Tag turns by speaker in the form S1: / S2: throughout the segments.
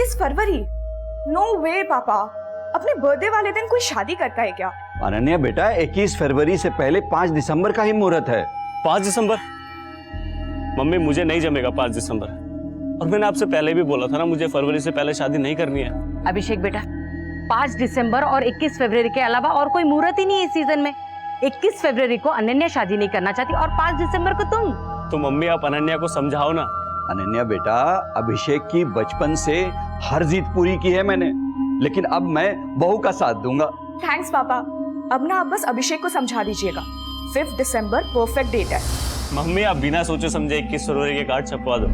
S1: 21 फरवरी? No वे पापा, अपने birthday वाले दिन कोई शादी करता है क्या?
S2: अनन्या बेटा, 21 फरवरी से पहले 5 दिसंबर का ही मुहूर्त है।
S3: 5 दिसंबर? मम्मी मुझे नहीं जमेगा 5 दिसंबर। और मैंने आपसे पहले भी बोला था ना, मुझे फरवरी से पहले शादी नहीं करनी है।
S4: अभिषेक बेटा, 5 दिसंबर और 21 फरवरी के अलावा और कोई मुहूर्त ही नहीं है इस सीजन में। 21 फरवरी को अनन्या शादी नहीं करना चाहती और 5 दिसंबर को तुम।
S3: तो मम्मी आप अनन्या को समझाओ ना।
S2: अनन्या बेटा, अभिषेक की बचपन से हर जीत पूरी की है मैंने, लेकिन अब मैं बहू का साथ दूंगा।
S1: थैंक्स पापा, अब ना आप बस अभिषेक को समझा दीजिएगा। 5 दिसंबर परफेक्ट डेट है।
S3: मम्मी आप बिना सोचे समझे 21 फरवरी के कार्ड छपवा दो।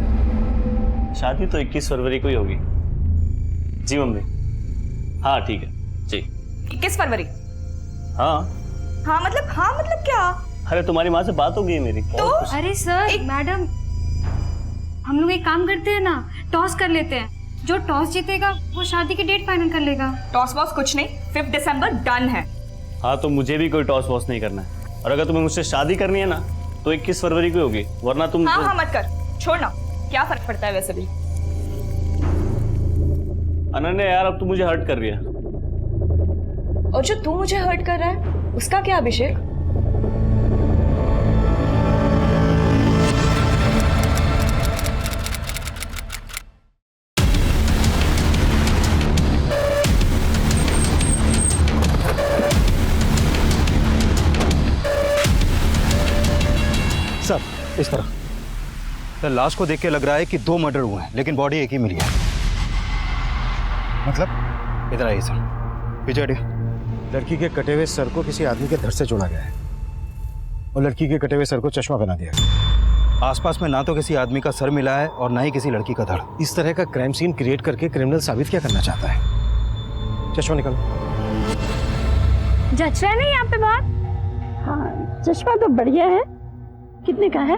S3: शादी तो 21 फरवरी को ही होगी। जी मम्मी। हाँ ठीक है जी।
S1: 21 फरवरी?
S3: हाँ
S1: हाँ मतलब क्या?
S3: अरे तुम्हारी माँ से बात हो गई है मेरी।
S1: तो
S5: अरे सर मैडम, हम लोग एक काम करते हैं ना, टॉस कर लेते हैं। जो टॉस जीतेगा वो शादी की डेट फाइनल कर लेगा।
S1: टॉस वॉस कुछ नहीं, 5 दिसंबर डन है।
S3: हाँ तो मुझे भी कोई टॉस वॉस नहीं करना है। और अगर तुम्हें मुझसे शादी करनी है ना तो 21 फरवरी को होगी, वरना तुम।
S1: हाँ मत कर, छोड़ना, क्या फर्क पड़ता है वैसे भी।
S3: अनन्या यार, अब तू मुझे हर्ट कर रही है।
S1: और जो तू मुझे हर्ट कर रहा है उसका क्या अभिषेक?
S6: सर इस तरह सर, लाश को देख के लग रहा है कि 2 मर्डर हुए हैं, लेकिन बॉडी एक ही मिली है। मतलब इधर आइए सर, पीछे हटिए।
S7: लड़की के कटे हुए सर को किसी आदमी के धड़ से जोड़ा गया है और लड़की के कटे हुए सर को चश्मा पहना दिया गया।
S6: आसपास में ना तो किसी आदमी का सर मिला है और ना ही किसी लड़की का धड़।
S7: इस तरह का क्राइम सीन क्रिएट करके क्रिमिनल साबित क्या करना चाहता है? चश्मा निकालो।
S5: जच रहा है ना यहाँ पे बात?
S8: हाँ, चश्मा तो बढ़िया है। कितने का है?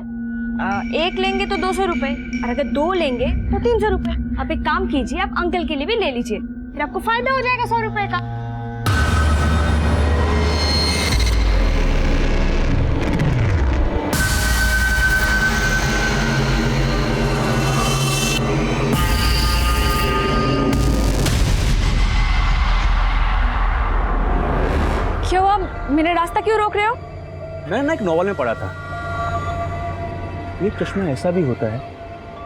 S5: एक लेंगे तो 200 रुपए, और अगर 2 लेंगे तो 300 रुपए। आप एक काम कीजिए, आप अंकल के लिए भी ले लीजिए, फिर आपको फायदा हो जाएगा 100 रुपए का।
S1: क्यों आप मेरा रास्ता क्यों रोक रहे हो?
S3: मैंने ना एक नॉवल में पढ़ा था, ये चश्मा ऐसा भी होता है,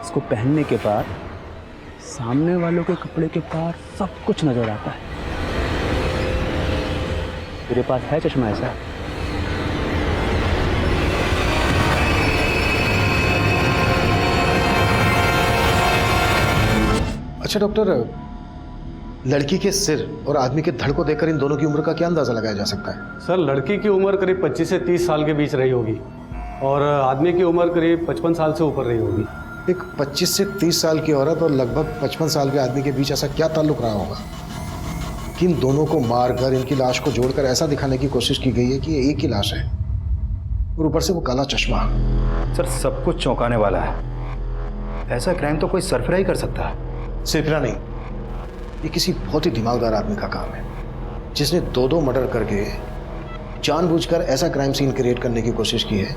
S3: इसको पहनने के बाद सामने वालों के कपड़े के पार सब कुछ नजर आता है। तेरे पास है चश्मा ऐसा?
S7: अच्छा डॉक्टर, लड़की के सिर और आदमी के धड़ को देखकर इन दोनों की उम्र का क्या अंदाजा लगाया जा सकता है?
S9: सर लड़की की उम्र करीब 25 से 30 साल के बीच रही होगी और आदमी की उम्र करीब 55 साल से ऊपर रही होगी।
S7: एक 25 से 30 साल की औरत और लगभग 55 साल के आदमी के बीच ऐसा क्या ताल्लुक रहा होगा कि इन दोनों को मारकर इनकी लाश को जोड़कर ऐसा दिखाने की कोशिश की गई है कि ये एक ही लाश है और ऊपर से वो काला चश्मा।
S6: सर सब कुछ चौंकाने वाला है। ऐसा क्राइम तो कोई सरफरा ही कर सकता है।
S7: सिर्फरा नहीं, ये किसी बहुत ही दिमागदार आदमी का काम है जिसने 2 मर्डर करके जानबूझकर ऐसा क्राइम सीन क्रिएट करने की कोशिश की है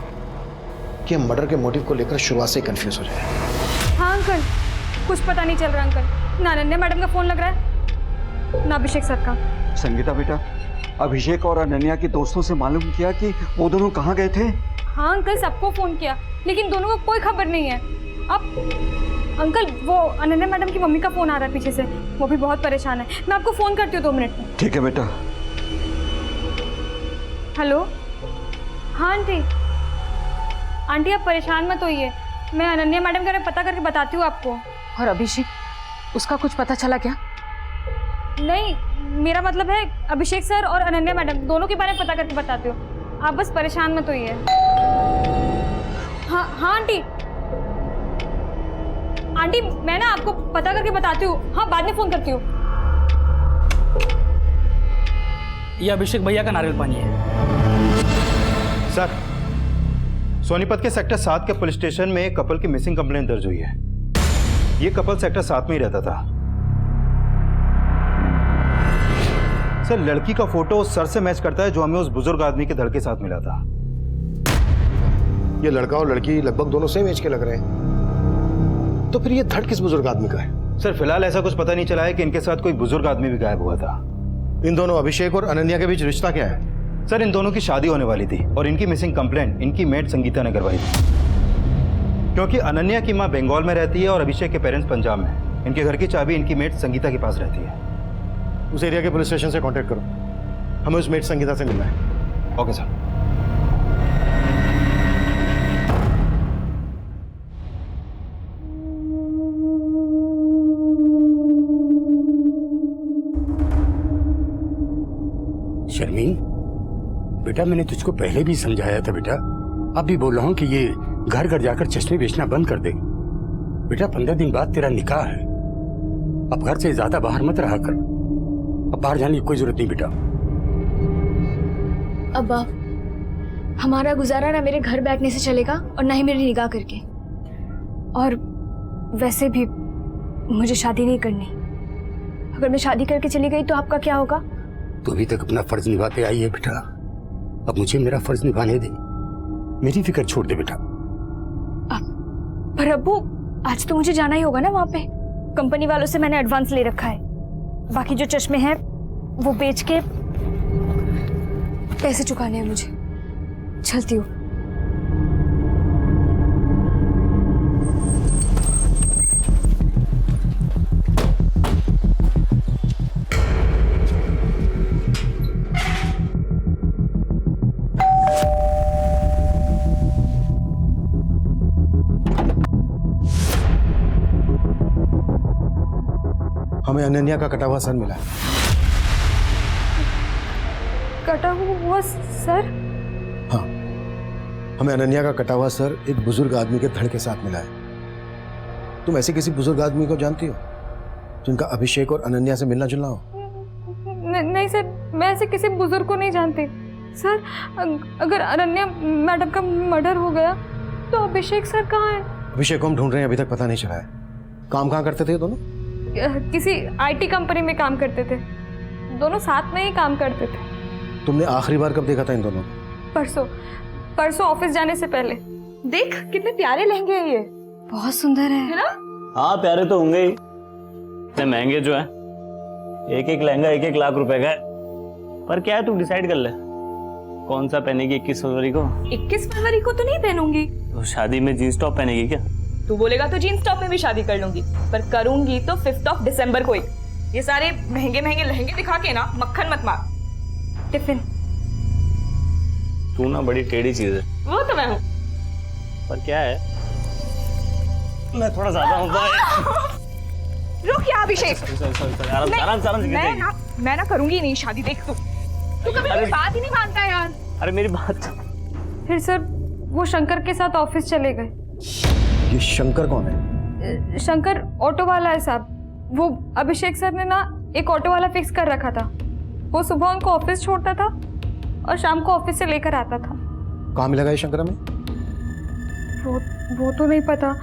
S7: कि हम मर्डर के मोटिव को लेकर शुरुआत से कंफ्यूज हो जाए।
S5: हाँ अंकल, कुछ पता नहीं चल रहा अंकल। ना अनन्या मैडम का फोन लग रहा है, ना अभिषेक सर का।
S2: संगीता बेटा, अभिषेक और अनन्या के दोस्तों से मालूम किया कि वो दोनों कहाँ गए थे?
S5: हाँ अंकल, सबको फोन किया लेकिन दोनों को कोई खबर नहीं है। अब अंकल, वो अनन्या मैडम की मम्मी का फोन आ रहा है पीछे से, वो भी बहुत परेशान है। मैं आपको फोन करती हूँ 2 मिनट में।
S2: ठीक है बेटा।
S5: हेलो, हाँ आंटी। आंटी आप परेशान मत होइए, मैं अनन्या मैडम के बारे में पता करके बताती हूँ आपको।
S4: और अभिषेक, उसका कुछ पता चला क्या?
S5: नहीं, मेरा मतलब है अभिषेक सर और अनन्या मैडम दोनों के बारे में पता करके बताती हूँ, आप बस परेशान मत होइए। हाँ हाँ आंटी, आंटी मैं ना आपको पता करके बताती हूँ। हाँ, बाद में फोन करती हूँ।
S10: ये अभिषेक भैया का नारियल पानी है।
S6: सर, सोनीपत के सेक्टर 7 के पुलिस स्टेशन में एक कपल की मिसिंग कंप्लेंट दर्ज हुई है। ये कपल सेक्टर 7 में ही रहता था। सर, लड़की का फोटो उस सर से मैच करता है जो हमें उस बुजुर्ग आदमी के धड़ के साथ मिला था।
S7: ये लड़का और लड़की लगभग दोनों सेम एज के लग रहे हैं, तो फिर ये धड़ किस बुजुर्ग आदमी का है?
S6: सर फिलहाल ऐसा कुछ पता नहीं चला है कि इनके साथ कोई बुजुर्ग आदमी भी गायब हुआ था।
S7: इन दोनों अभिषेक और अनन्या के बीच रिश्ता क्या है?
S6: सर इन दोनों की शादी होने वाली थी और इनकी मिसिंग कंप्लेंट इनकी मेड संगीता ने करवाई थी। क्योंकि अनन्या की माँ बंगाल में रहती है और अभिषेक के पेरेंट्स पंजाब में। इनके घर की चाबी इनकी मेड संगीता के पास रहती है।
S7: उस एरिया के पुलिस स्टेशन से कांटेक्ट करो, हमें उस मेट संगीता से मिलना है।
S6: Okay sir.
S11: शर्मीन, बेटा मैंने तुझको पहले भी समझाया था बेटा, अब भी बोल रहा हूँ कि ये घर घर जाकर चश्मे बेचना बंद कर दे। बेटा 15 दिन बाद तेरा निकाह है, अब घर से ज्यादा बाहर मत रहा कर। अब बाहर जाने की कोई जरूरत नहीं बेटा।
S12: अब्बा, हमारा गुजारा ना मेरे घर बैठने से चलेगा और ना ही मेरी निगाह करके। और वैसे भी मुझे शादी नहीं करनी। अगर मैं शादी करके चली गई तो आपका क्या होगा?
S11: तू अभी तक अपना फर्ज निभाते आई है बेटा, अब मुझे मेरा फर्ज निभाने दे, मेरी फिक्र छोड़ दे बेटा।
S12: पर अब्बू, आज तो मुझे जाना ही होगा ना वहाँ पे। कंपनी वालों से मैंने एडवांस ले रखा है, बाकी जो चश्मे हैं वो बेच के पैसे चुकाने हैं मुझे। चलती हूँ।
S7: हमें अनन्या का कटा हुआ सर मिला है।
S5: कटा हुआ सर?
S7: हाँ, हमें अनन्या का कटा हुआ सर एक बुजुर्ग आदमी के धड़ के साथ मिला है। तुम ऐसे किसी बुजुर्ग आदमी को जानती हो जिनका अभिषेक और अनन्या से मिलना जुलना हो?
S5: नहीं सर, मैं ऐसे किसी बुजुर्ग को नहीं जानती। सर अगर अनन्या मैडम का मर्डर हो गया तो अभिषेक सर कहाँ है?
S7: अभिषेक को हम ढूंढ रहे हैं, अभी तक पता नहीं चला है। काम कहाँ करते थे दोनों?
S5: किसी आईटी कंपनी में काम करते थे, दोनों साथ में ही काम करते थे।
S7: तुमने आखिरी बार कब देखा था इन दोनों को?
S5: परसों ऑफिस जाने से पहले।
S1: देख कितने प्यारे लहंगे हैं ये।
S12: बहुत सुंदर है
S1: ना?
S3: हाँ प्यारे तो होंगे ही, इतने महंगे जो है। एक एक लहंगा 1-1 लाख रुपए का है। पर क्या है, तू डिसाइड कर ले कौन सा पहनेगी 21 फरवरी को।
S1: 21 फरवरी को तो नहीं पहनूंगी।
S3: तो शादी में जीन्स टॉप पहनेगी क्या?
S1: तू बोलेगा तो जीन्स टॉप में भी शादी कर लूंगी, पर करूंगी तो 5 दिसंबर को ही। ये सारे महंगे महंगे लहंगे दिखा के ना मक्खन मत मार। टिफिन।
S3: तू ना बड़ी टेढ़ी चीज है।
S1: वो तो मैं हूँ।
S3: पर क्या है, मैं थोड़ा ज्यादा होता है।
S1: रुक या अभिषेक।
S3: आराम
S1: मैं ना करूंगी नहीं शादी। देख तू कभी मेरी बात ही नहीं मानता यार।
S3: अरे मेरी बात।
S5: फिर सर वो शंकर के साथ ऑफिस चले गए।
S7: ये शंकर कौन है?
S5: शंकर ऑटो वाला है साहब। वो अभिषेक सर ने ना एक ऑटो वाला फिक्स कर रखा था। वो सुबह उनको ऑफिस छोड़ता था और शाम को ऑफिस से लेकर आता था।
S7: कहाँ मिलेगा ये शंकर हमें?
S5: वो तो नहीं पता,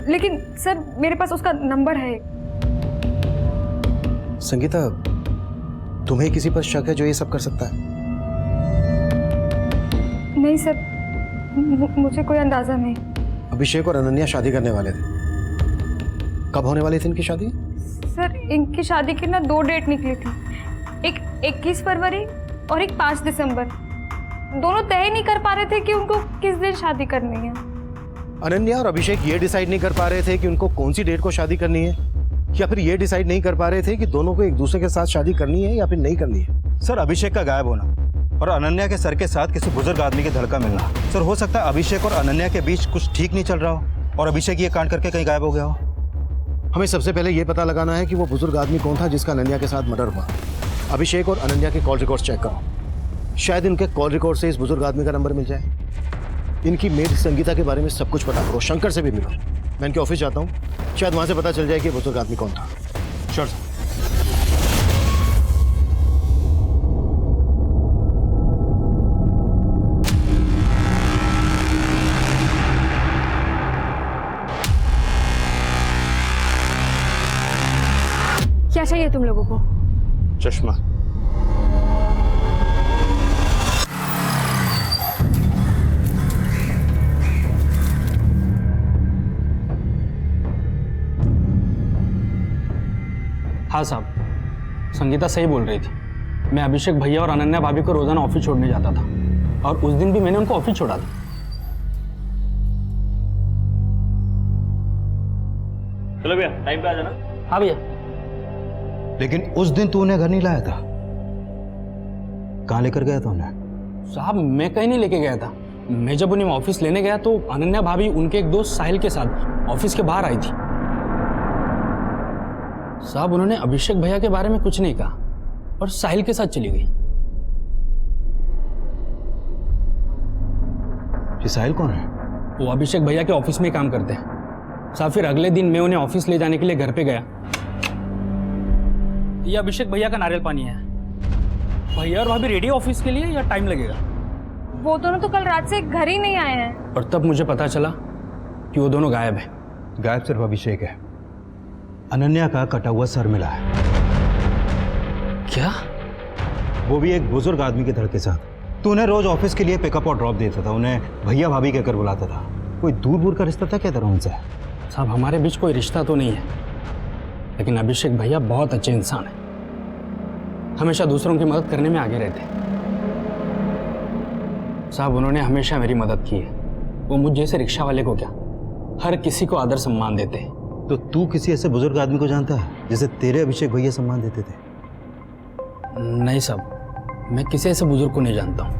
S5: लेकिन सर मेरे पास उसका नंबर है।
S7: संगीता, तुम्हें किसी पर शक है जो ये सब कर सकता है?
S5: नहीं सर, मुझे कोई अंदाजा नहीं।
S7: अभिषेक और अनन्या शादी करने वाले थे, कब होने वाली थी इनकी शादी?
S5: सर इनकी शादी की ना 2 डेट निकली थी, एक 21 फरवरी और एक 5 दिसंबर। दोनों तय नहीं कर पा रहे थे कि उनको किस दिन शादी करनी है।
S7: अनन्या और अभिषेक ये डिसाइड नहीं कर पा रहे थे कि उनको कौन सी डेट को शादी करनी है, या फिर ये डिसाइड नहीं कर पा रहे थे कि दोनों को एक दूसरे के साथ शादी करनी है या फिर नहीं करनी है?
S6: सर अभिषेक का गायब होना और अनन्या के सर के साथ किसी बुजुर्ग आदमी के धड़का मिलना। सर हो सकता है अभिषेक और अनन्या के बीच कुछ ठीक नहीं चल रहा हो और अभिषेक ये कांड करके कहीं गायब हो गया हो।
S7: हमें सबसे पहले ये पता लगाना है कि वो बुजुर्ग आदमी कौन था जिसका अनन्या के साथ मर्डर हुआ। अभिषेक और अनन्या के कॉल रिकॉर्ड चेक करो, शायद इनके कॉल रिकॉर्ड से इस बुजुर्ग आदमी का नंबर मिल जाए। इनकी मेड संगीता के बारे में सब कुछ पता करो, शंकर से भी मिलो। मैं इनके ऑफिस जाता हूँ, शायद वहां से पता चल जाए कि बुजुर्ग आदमी कौन था। Sure sir.
S12: क्या चाहिए तुम लोगों को?
S3: चश्मा।
S10: हाँ साहब, संगीता सही बोल रही थी। मैं अभिषेक भैया और अनन्या भाभी को रोजाना ऑफिस छोड़ने जाता था, और उस दिन भी मैंने उनको ऑफिस छोड़ा था।
S3: चलो भैया, टाइम पे आ जाना।
S10: हाँ भैया।
S6: लेकिन उस दिन तू उन्हें घर नहीं लाया था, कहाँ लेकर गया था उन्हें?
S10: साहब मैं कहीं नहीं लेके गया था। मैं जब उन्हें ऑफिस लेने गया तो अनन्या भाभी उनके एक दोस्त साहिल के साथ ऑफिस के बाहर आई थी। साहब उन्होंने अभिषेक भैया के बारे में कुछ नहीं कहा और साहिल के साथ चली गई।
S6: ये साहिल कौन है?
S10: वो अभिषेक भैया के ऑफिस में काम करते हैं साहब। फिर अगले दिन मैं उन्हें ऑफिस ले जाने के लिए घर पे गया। ये अभिषेक भैया का नारियल पानी है। भैया और भाभी रेडी ऑफिस के लिए या टाइम लगेगा?
S5: वो दोनों तो कल रात से घर ही नहीं आए हैं।
S10: और तब मुझे पता चला कि वो दोनों गायब हैं।
S6: गायब सिर्फ अभिषेक है, अनन्या का कटा हुआ सर मिला है।
S10: क्या?
S6: वो भी एक बुजुर्ग आदमी के धड़ के साथ। तू उन्हें रोज ऑफिस के लिए पिकअप और ड्रॉप देता था, उन्हें भैया भाभी कहकर बुलाता था। कोई दूर दूर का रिश्ता था क्या तेरा उनसे?
S10: साहब हमारे बीच कोई रिश्ता तो नहीं है, लेकिन अभिषेक भैया बहुत अच्छे इंसान हैं। हमेशा दूसरों की मदद करने में आगे रहते हैं। साहब उन्होंने हमेशा मेरी मदद की है। वो मुझ जैसे रिक्शा वाले को क्या, हर किसी को आदर सम्मान देते हैं।
S6: तो तू किसी ऐसे बुजुर्ग आदमी को जानता है जिसे तेरे अभिषेक भैया सम्मान देते थे?
S10: नहीं साहब, मैं किसी ऐसे बुजुर्ग को नहीं जानता हूँ।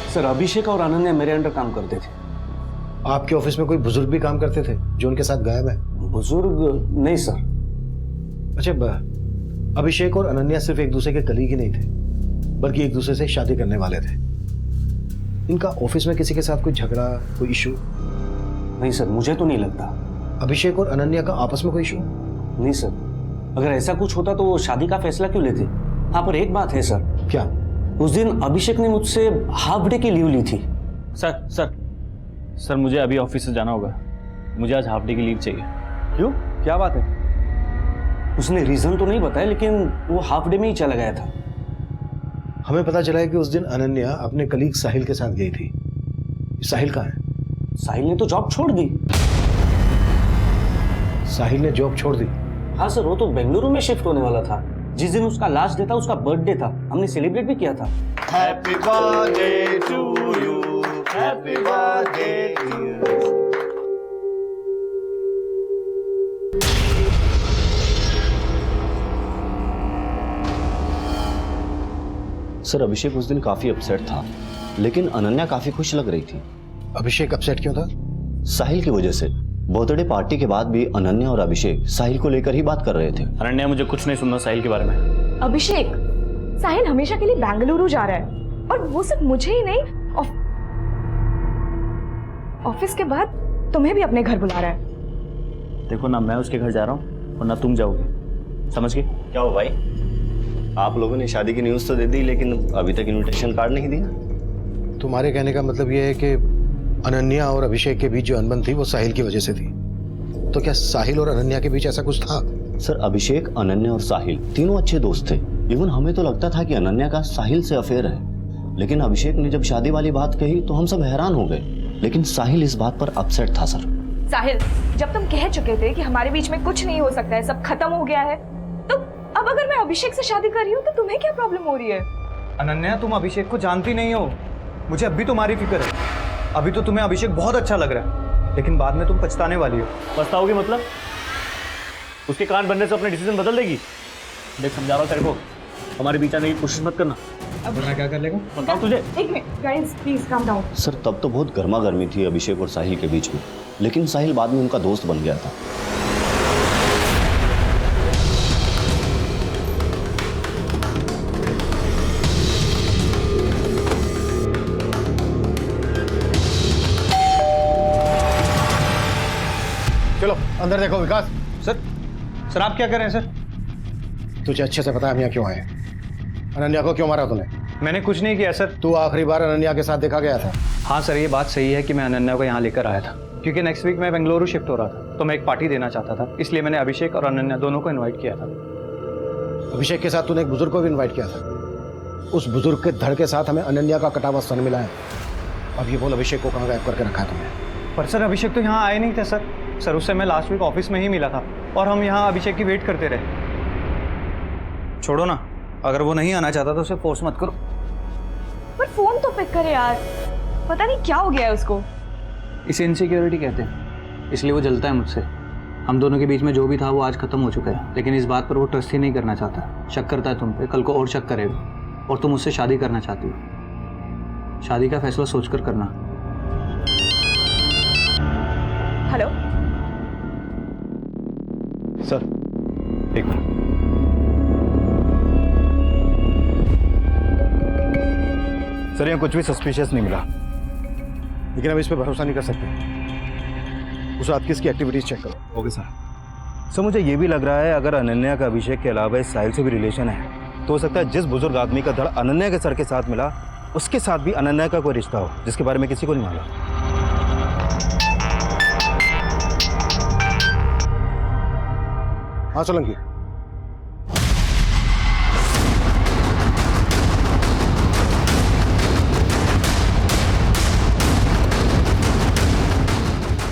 S3: सर अभिषेक और अनन्या मेरे अंडर काम करते थे।
S7: आपके ऑफिस में कोई बुजुर्ग भी काम करते थे जो उनके साथ गायब है?
S3: बुजुर्ग नहीं सर।
S7: अच्छा, अभिषेक और अनन्या सिर्फ एक दूसरे के कलीग ही नहीं थे, बल्कि एक दूसरे से शादी करने वाले थे। इनका ऑफिस में किसी के साथ कोई झगड़ा, कोई इशू?
S3: नहीं सर, मुझे तो नहीं लगता।
S7: अभिषेक और अनन्या का आपस में कोई इशू?
S3: नहीं सर, अगर ऐसा कुछ होता तो वो शादी का फैसला क्यों लेते? हाँ पर एक बात है सर।
S7: क्या?
S3: उस दिन अभिषेक ने मुझसे हाफ डे की लीव ली थी।
S13: सर मुझे अभी ऑफिस से जाना होगा। मुझे आज हाफ डे की लीव चाहिए।
S3: क्यों, क्या बात है? उसने रीजन तो नहीं बताया, लेकिन वो हाफ डे में ही चला गया था।
S7: हमें पता चला है कि उस दिन अनन्या अपने कलीग साहिल के साथ गई थी। साहिल कहाँ है?
S3: साहिल ने तो जॉब छोड़ दी।
S7: साहिल ने जॉब छोड़ दी?
S3: हाँ सर, वो तो बेंगलुरु में शिफ्ट होने वाला था। जिस दिन उसका लास्ट डे था, उसका बर्थडे था, हमने सेलिब्रेट भी किया था।
S2: Happy birthday to you, happy birthday to you.
S14: Sir Abhishek उस दिन काफी अपसेट था, लेकिन अनन्या काफी खुश लग रही थी।
S7: अभिषेक अपसेट क्यों था?
S14: साहिल की वजह से। बर्थडे पार्टी के बाद भी अनन्या और अभिषेक साहिल को लेकर ही बात कर रहे थे।
S13: अनन्या, मुझे कुछ नहीं सुनना साहिल के बारे में।
S1: अभिषेक, साहिल हमेशा के लिए बेंगलुरु जा रहा है, और वो सिर्फ मुझे ही नहीं, ऑफिस के बाद तुम्हें भी अपने घर बुला रहा है।
S13: देखो ना, मैं उसके घर जा रहा हूँ और ना तुम जाओगे, समझ गए?
S14: क्या हो भाई, आप लोगों ने शादी की न्यूज़ तो दे दी, लेकिन अभी तक इनविटेशन कार्ड नहीं दिया।
S7: तुम्हारे कहने का मतलब यह है कि अनन्या और अभिषेक के बीच जो अनबन थी वो साहिल की वजह से थी। तो क्या साहिल और अनन्या के बीच ऐसा कुछ था?
S14: सर अभिषेक, अनन्या और साहिल तीनों अच्छे दोस्त थे। इवन हमें तो लगता था कि अनन्या का साहिल से अफेयर है, लेकिन अभिषेक ने जब शादी वाली बात कही तो हम सब हैरान हो गए। लेकिन साहिल इस बात पर अपसेट था। सर
S1: साहिल, जब तुम कह चुके थे कि हमारे बीच में कुछ नहीं हो सकता है, सब खत्म हो गया है, तो अब अगर मैं अभिषेक से शादी कर रही हूँ तो तुम्हें क्या प्रॉब्लम हो रही है?
S6: अनन्या, तुम अभिषेक को जानती नहीं हो। मुझे अब भी तुम्हारी फिक्र है। अभी तो तुम्हें अभिषेक बहुत अच्छा लग रहा है, लेकिन बाद में तुम पछताने वाली हो।
S13: पछताओगी मतलब? उसके कान बनने से अपने डिसीजन बदल देगी? देख, समझा रहा हूँ तेरे को, हमारे बीच आने की कोशिश मत करना।
S6: अब मैं क्या कर लेगा
S13: बताओ तुझे।
S1: एक minute guys, please calm down.
S14: Sir तब तो बहुत गर्मा गर्मी थी अभिषेक और साहिल के बीच में, लेकिन साहिल बाद में उनका दोस्त बन गया था।
S7: चलो अंदर देखो। विकास।
S6: सर आप क्या कर रहे हैं? सर
S7: तुझे अच्छे से पता है हम यहाँ क्यों आए? अनन्या को क्यों मारा तूने?
S6: मैंने कुछ नहीं किया सर।
S7: तू आखिरी बार अनन्या के साथ देखा गया था?
S6: हाँ सर, ये बात सही है कि मैं अनन्या को यहाँ लेकर आया था, क्योंकि नेक्स्ट वीक मैं बेंगलुरु शिफ्ट हो रहा था, तो मैं एक पार्टी देना चाहता था, इसलिए मैंने अभिषेक और अनन्या दोनों को इन्वाइट किया था।
S7: अभिषेक के साथ तूने एक बुजुर्ग को भी इन्वाइट किया था। उस बुजुर्ग के धड़ के साथ हमें अनन्या का कटा हुआ सन मिला है। अब ये बोल अभिषेक को कहाँ गायब करके रखा है तुमने?
S6: पर सर अभिषेक तो यहाँ आए नहीं थे सर। सर उससे मैं लास्ट वीक ऑफिस में ही मिला था और हम यहाँ अभिषेक की वेट करते रहे। छोड़ो ना, अगर वो नहीं आना चाहता तो उसे फोर्स मत करो।
S1: पर फोन तो पिक करे यार, पता नहीं क्या हो गया है उसको।
S6: इसे इनसिक्योरिटी कहते हैं, इसलिए वो जलता है मुझसे। हम दोनों के बीच में जो भी था वो आज खत्म हो चुका है, लेकिन इस बात पर वो ट्रस्ट ही नहीं करना चाहता। शक करता है तुम पे, कल को और शक करेगा। और तुम मुझसे शादी करना चाहती हो। शादी का फैसला सोचकर करना।
S1: हेलो
S6: सर, एक मिनट। सर यहाँ कुछ भी सस्पिशियस नहीं मिला,
S7: लेकिन अब इस पर भरोसा नहीं कर सकते। उस रात की इसकी एक्टिविटीज चेक करो।
S6: Okay sir. सर मुझे ये भी लग रहा है अगर अनन्या का अभिषेक के अलावा इस साहिल से भी रिलेशन है तो हो सकता है जिस बुजुर्ग आदमी का धड़ अनन्या के सर के साथ मिला उसके साथ भी अनन्या का कोई रिश्ता हो जिसके बारे में किसी को नहीं मालूम।
S7: हाँ सोलंकी,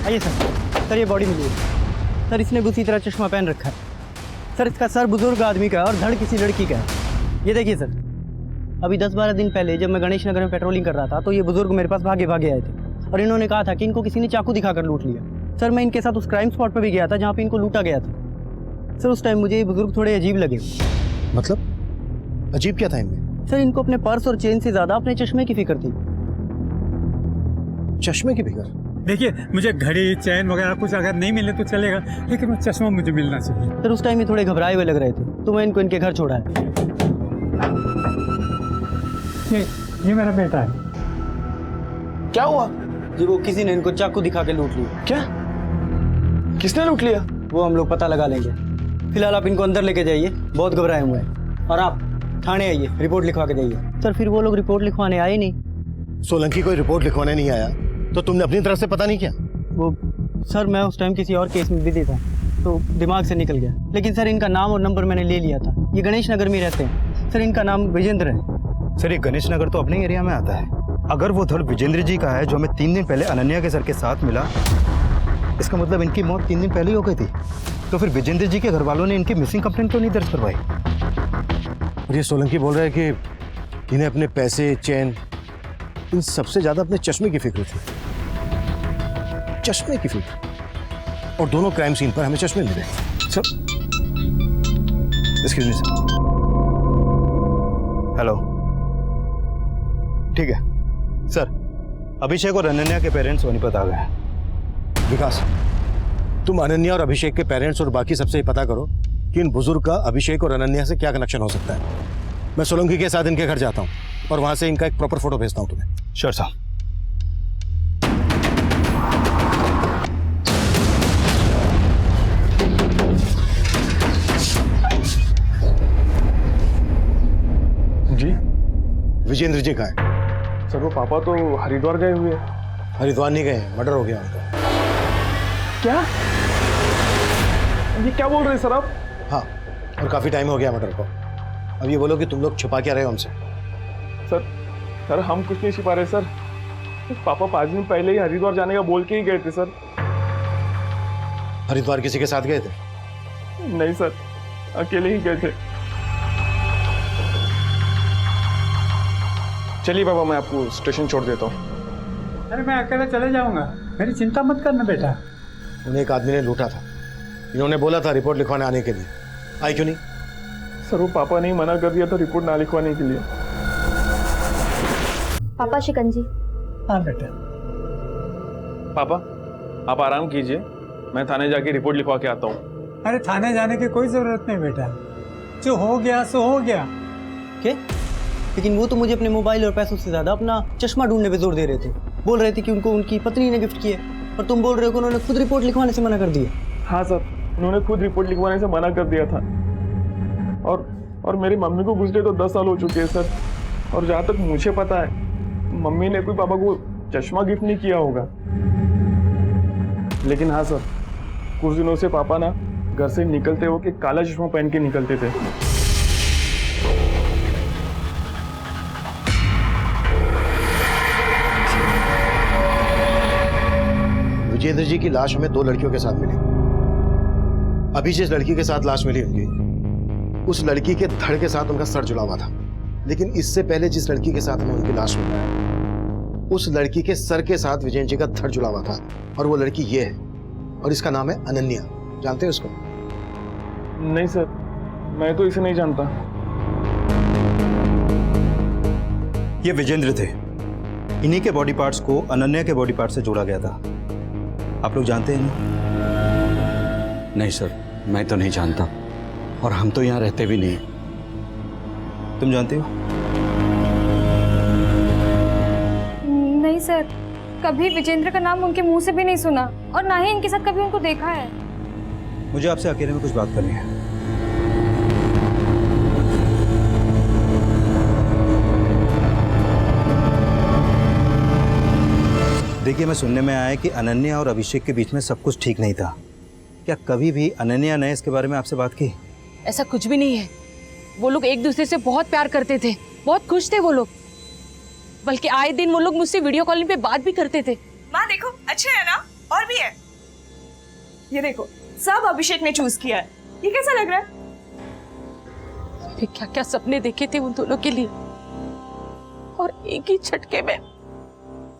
S15: आइए सर ये बॉडी मिली है सर। इसने भी उसी तरह चश्मा पहन रखा है सर। इसका सर बुजुर्ग आदमी का है और धड़ किसी लड़की का है। ये देखिए सर, अभी 10-12 दिन पहले जब मैं गणेश नगर में पेट्रोलिंग कर रहा था तो ये बुजुर्ग मेरे पास भागे भागे आए थे और इन्होंने कहा था कि इनको किसी ने चाकू दिखाकर लूट लिया। सर मैं इनके साथ उस क्राइम स्पॉट पर भी गया था जहाँ पे इनको लूटा गया था। सर उस टाइम मुझे ये बुजुर्ग थोड़े अजीब लगे।
S7: मतलब अजीब क्या था इनमें?
S15: सर इनको अपने पर्स और चेन से ज़्यादा अपने चश्मे की फिक्र थी।
S7: चश्मे की फिक्र?
S16: देखिए मुझे घड़ी चैन वगैरह कुछ अगर नहीं मिले तो चलेगा, लेकिन वो चश्मा मुझे मिलना चाहिए।
S15: सर उस टाइम ये थोड़े घबराए हुए लग रहे थे तो मैं इनको इनके घर छोड़ा है।
S16: ये मेरा बेटा है।
S15: क्या हुआ जी? वो किसी ने इनको चाकू दिखा के लूट लिया।
S7: क्या? किसने लूट लिया?
S15: वो हम लोग पता लगा लेंगे। फिलहाल आप इनको अंदर लेके जाइए, बहुत घबराए हुए हैं। और आप थाने आइए, रिपोर्ट लिखवा के जाइए। सर फिर वो लोग रिपोर्ट लिखवाने आए नहीं।
S7: सोलंकी कोई रिपोर्ट लिखवाने नहीं आया तो तुमने अपनी तरफ से पता नहीं किया?
S15: वो सर मैं उस टाइम किसी और केस में बिजी था तो दिमाग से निकल गया। लेकिन सर इनका नाम और नंबर मैंने ले लिया था। ये गणेश नगर में रहते हैं सर। इनका नाम विजेंद्र है।
S6: सर ये गणेश नगर तो अपने एरिया में आता है। अगर वो धड़ विजेंद्र जी का है जो हमें 3 दिन पहले अनन्या के सर के साथ मिला, इसका मतलब इनकी मौत 3 दिन पहले ही हो गई थी। तो फिर विजेंद्र जी के घर वालों ने इनकी मिसिंग कंप्लेंट तो नहीं दर्ज करवाई?
S7: और ये सोलंकी बोल रहा है कि इन्हें अपने पैसे, चैन, इन सबसे ज्यादा अपने चश्मे की फिक्र थी। चश्मे की फिक्र? और दोनों क्राइम सीन पर हमें चश्मे मिले। Sir excuse me sir. Hello, ठीक है सर। अभिषेक और अनन्या के पेरेंट्स सोनीपत आ गए। विकास, तुम अनन्या और अभिषेक के पेरेंट्स और बाकी सबसे पता करो कि इन बुजुर्ग का अभिषेक और अनन्या से क्या कनेक्शन हो सकता है। मैं सोलंकी के साथ इनके घर जाता हूँ और वहां से इनका एक प्रॉपर फोटो भेजता हूँ तुम्हें। श्योर साहब।
S17: जी
S7: विजेंद्र जी कहाँ हैं?
S17: सर वो पापा तो हरिद्वार गए हुए हैं।
S7: हरिद्वार नहीं गए, मर्डर हो गया उनका।
S17: क्या? ये क्या बोल रहे हैं सर आप?
S7: हाँ, और काफी टाइम हो गया मर्डर को। अब ये बोलो कि तुम लोग छुपा क्या रहे हो हमसे?
S17: सर हम कुछ नहीं छिपा रहे सर। पापा 5 दिन पहले ही हरिद्वार जाने का बोल के ही गए थे सर।
S7: हरिद्वार किसी के साथ गए थे?
S17: नहीं सर, अकेले ही गए थे। चलिए बाबा, मैं आपको स्टेशन छोड़ देता हूँ।
S16: अरे मैं अकेले चले जाऊंगा, मेरी चिंता मत करना बेटा।
S7: उन्हें एक आदमी ने लूटा था, इन्होंने बोला था रिपोर्ट लिखवाने आने के लिए। आई क्यों नहीं?
S17: सर वो पापा ने ही मना कर दिया था रिपोर्ट ना लिखवाने के लिए।
S12: पापा शिकंजी।
S16: हाँ बेटा।
S17: पापा आप आराम कीजिए, मैं थाने जाके रिपोर्ट लिखवा के आता हूँ।
S16: अरे थाने जाने की कोई जरूरत नहीं बेटा, जो हो गया सो हो गया।
S15: क्या? लेकिन वो तो मुझे अपने मोबाइल और पैसों से ज्यादा अपना चश्मा ढूंढने पे जोर दे रहे थे। बोल रहे थे कि उनको उनकी पत्नी ने गिफ्ट किया, और तुम बोल रहे हो कि उन्होंने खुद रिपोर्ट लिखवाने से मना कर दिया।
S17: हाँ सर, उन्होंने खुद रिपोर्ट लिखवाने से मना कर दिया था। और मेरी मम्मी को गुजरे तो 10 साल हो चुके हैं सर। और जहाँ तक मुझे पता है मम्मी ने कोई पापा को चश्मा गिफ्ट नहीं किया होगा। लेकिन हाँ सर, कुछ दिनों से पापा ना घर से निकलते हो कि काला चश्मा पहन के निकलते थे।
S7: विजेंद्र जी की लाश हमें 2 लड़कियों के साथ मिली। अभी जिस लड़की के साथ लाश मिली उनकी, उस लड़की के धड़ के साथ उनका सर जुड़ा हुआ था। लेकिन इससे पहले जिस लड़की के साथ हमें उनकी लाश मिली, उस लड़की के सर के साथ विजेंद्र जी का धड़ जुड़ा हुआ था। और वो लड़की ये है, और इसका नाम है अनन्या। जानते हैं उसको?
S17: नहीं सर, मैं तो इसे नहीं जानता।
S6: ये विजेंद्र थे। इन्हीं के बॉडी पार्ट्स को अनन्या के बॉडी पार्ट से जोड़ा गया था। आप लोग जानते हैं ना?
S2: नहीं सर, मैं तो नहीं जानता, और हम तो यहाँ रहते भी नहीं।
S6: तुम जानते हो?
S5: नहीं सर, कभी विजेंद्र का नाम उनके मुंह से भी नहीं सुना और ना ही इनके साथ कभी उनको देखा है।
S6: मुझे आपसे अकेले में कुछ बात करनी है। देखिए, मैं सुनने में आया है कि अनन्या और अभिषेक के बीच में सब कुछ ठीक नहीं था। क्या कभी भी अनन्या ने इसके बारे में आपसे बात की?
S4: ऐसा कुछ भी नहीं है। वो लोग एक दूसरे से बहुत प्यार करते थे, बहुत खुश थे वो लोग। बल्कि आए दिन वो लोग मुझसे वीडियो कॉलिंग पे बात भी करते थे।
S1: माँ देखो, अच्छे है ना? और भी है, ये देखो, सब अभिषेक ने चूज किया है। ये कैसा लग रहा है?
S4: क्या क्या सपने देखे थे उन दोनों के लिए, और एक ही झटके में।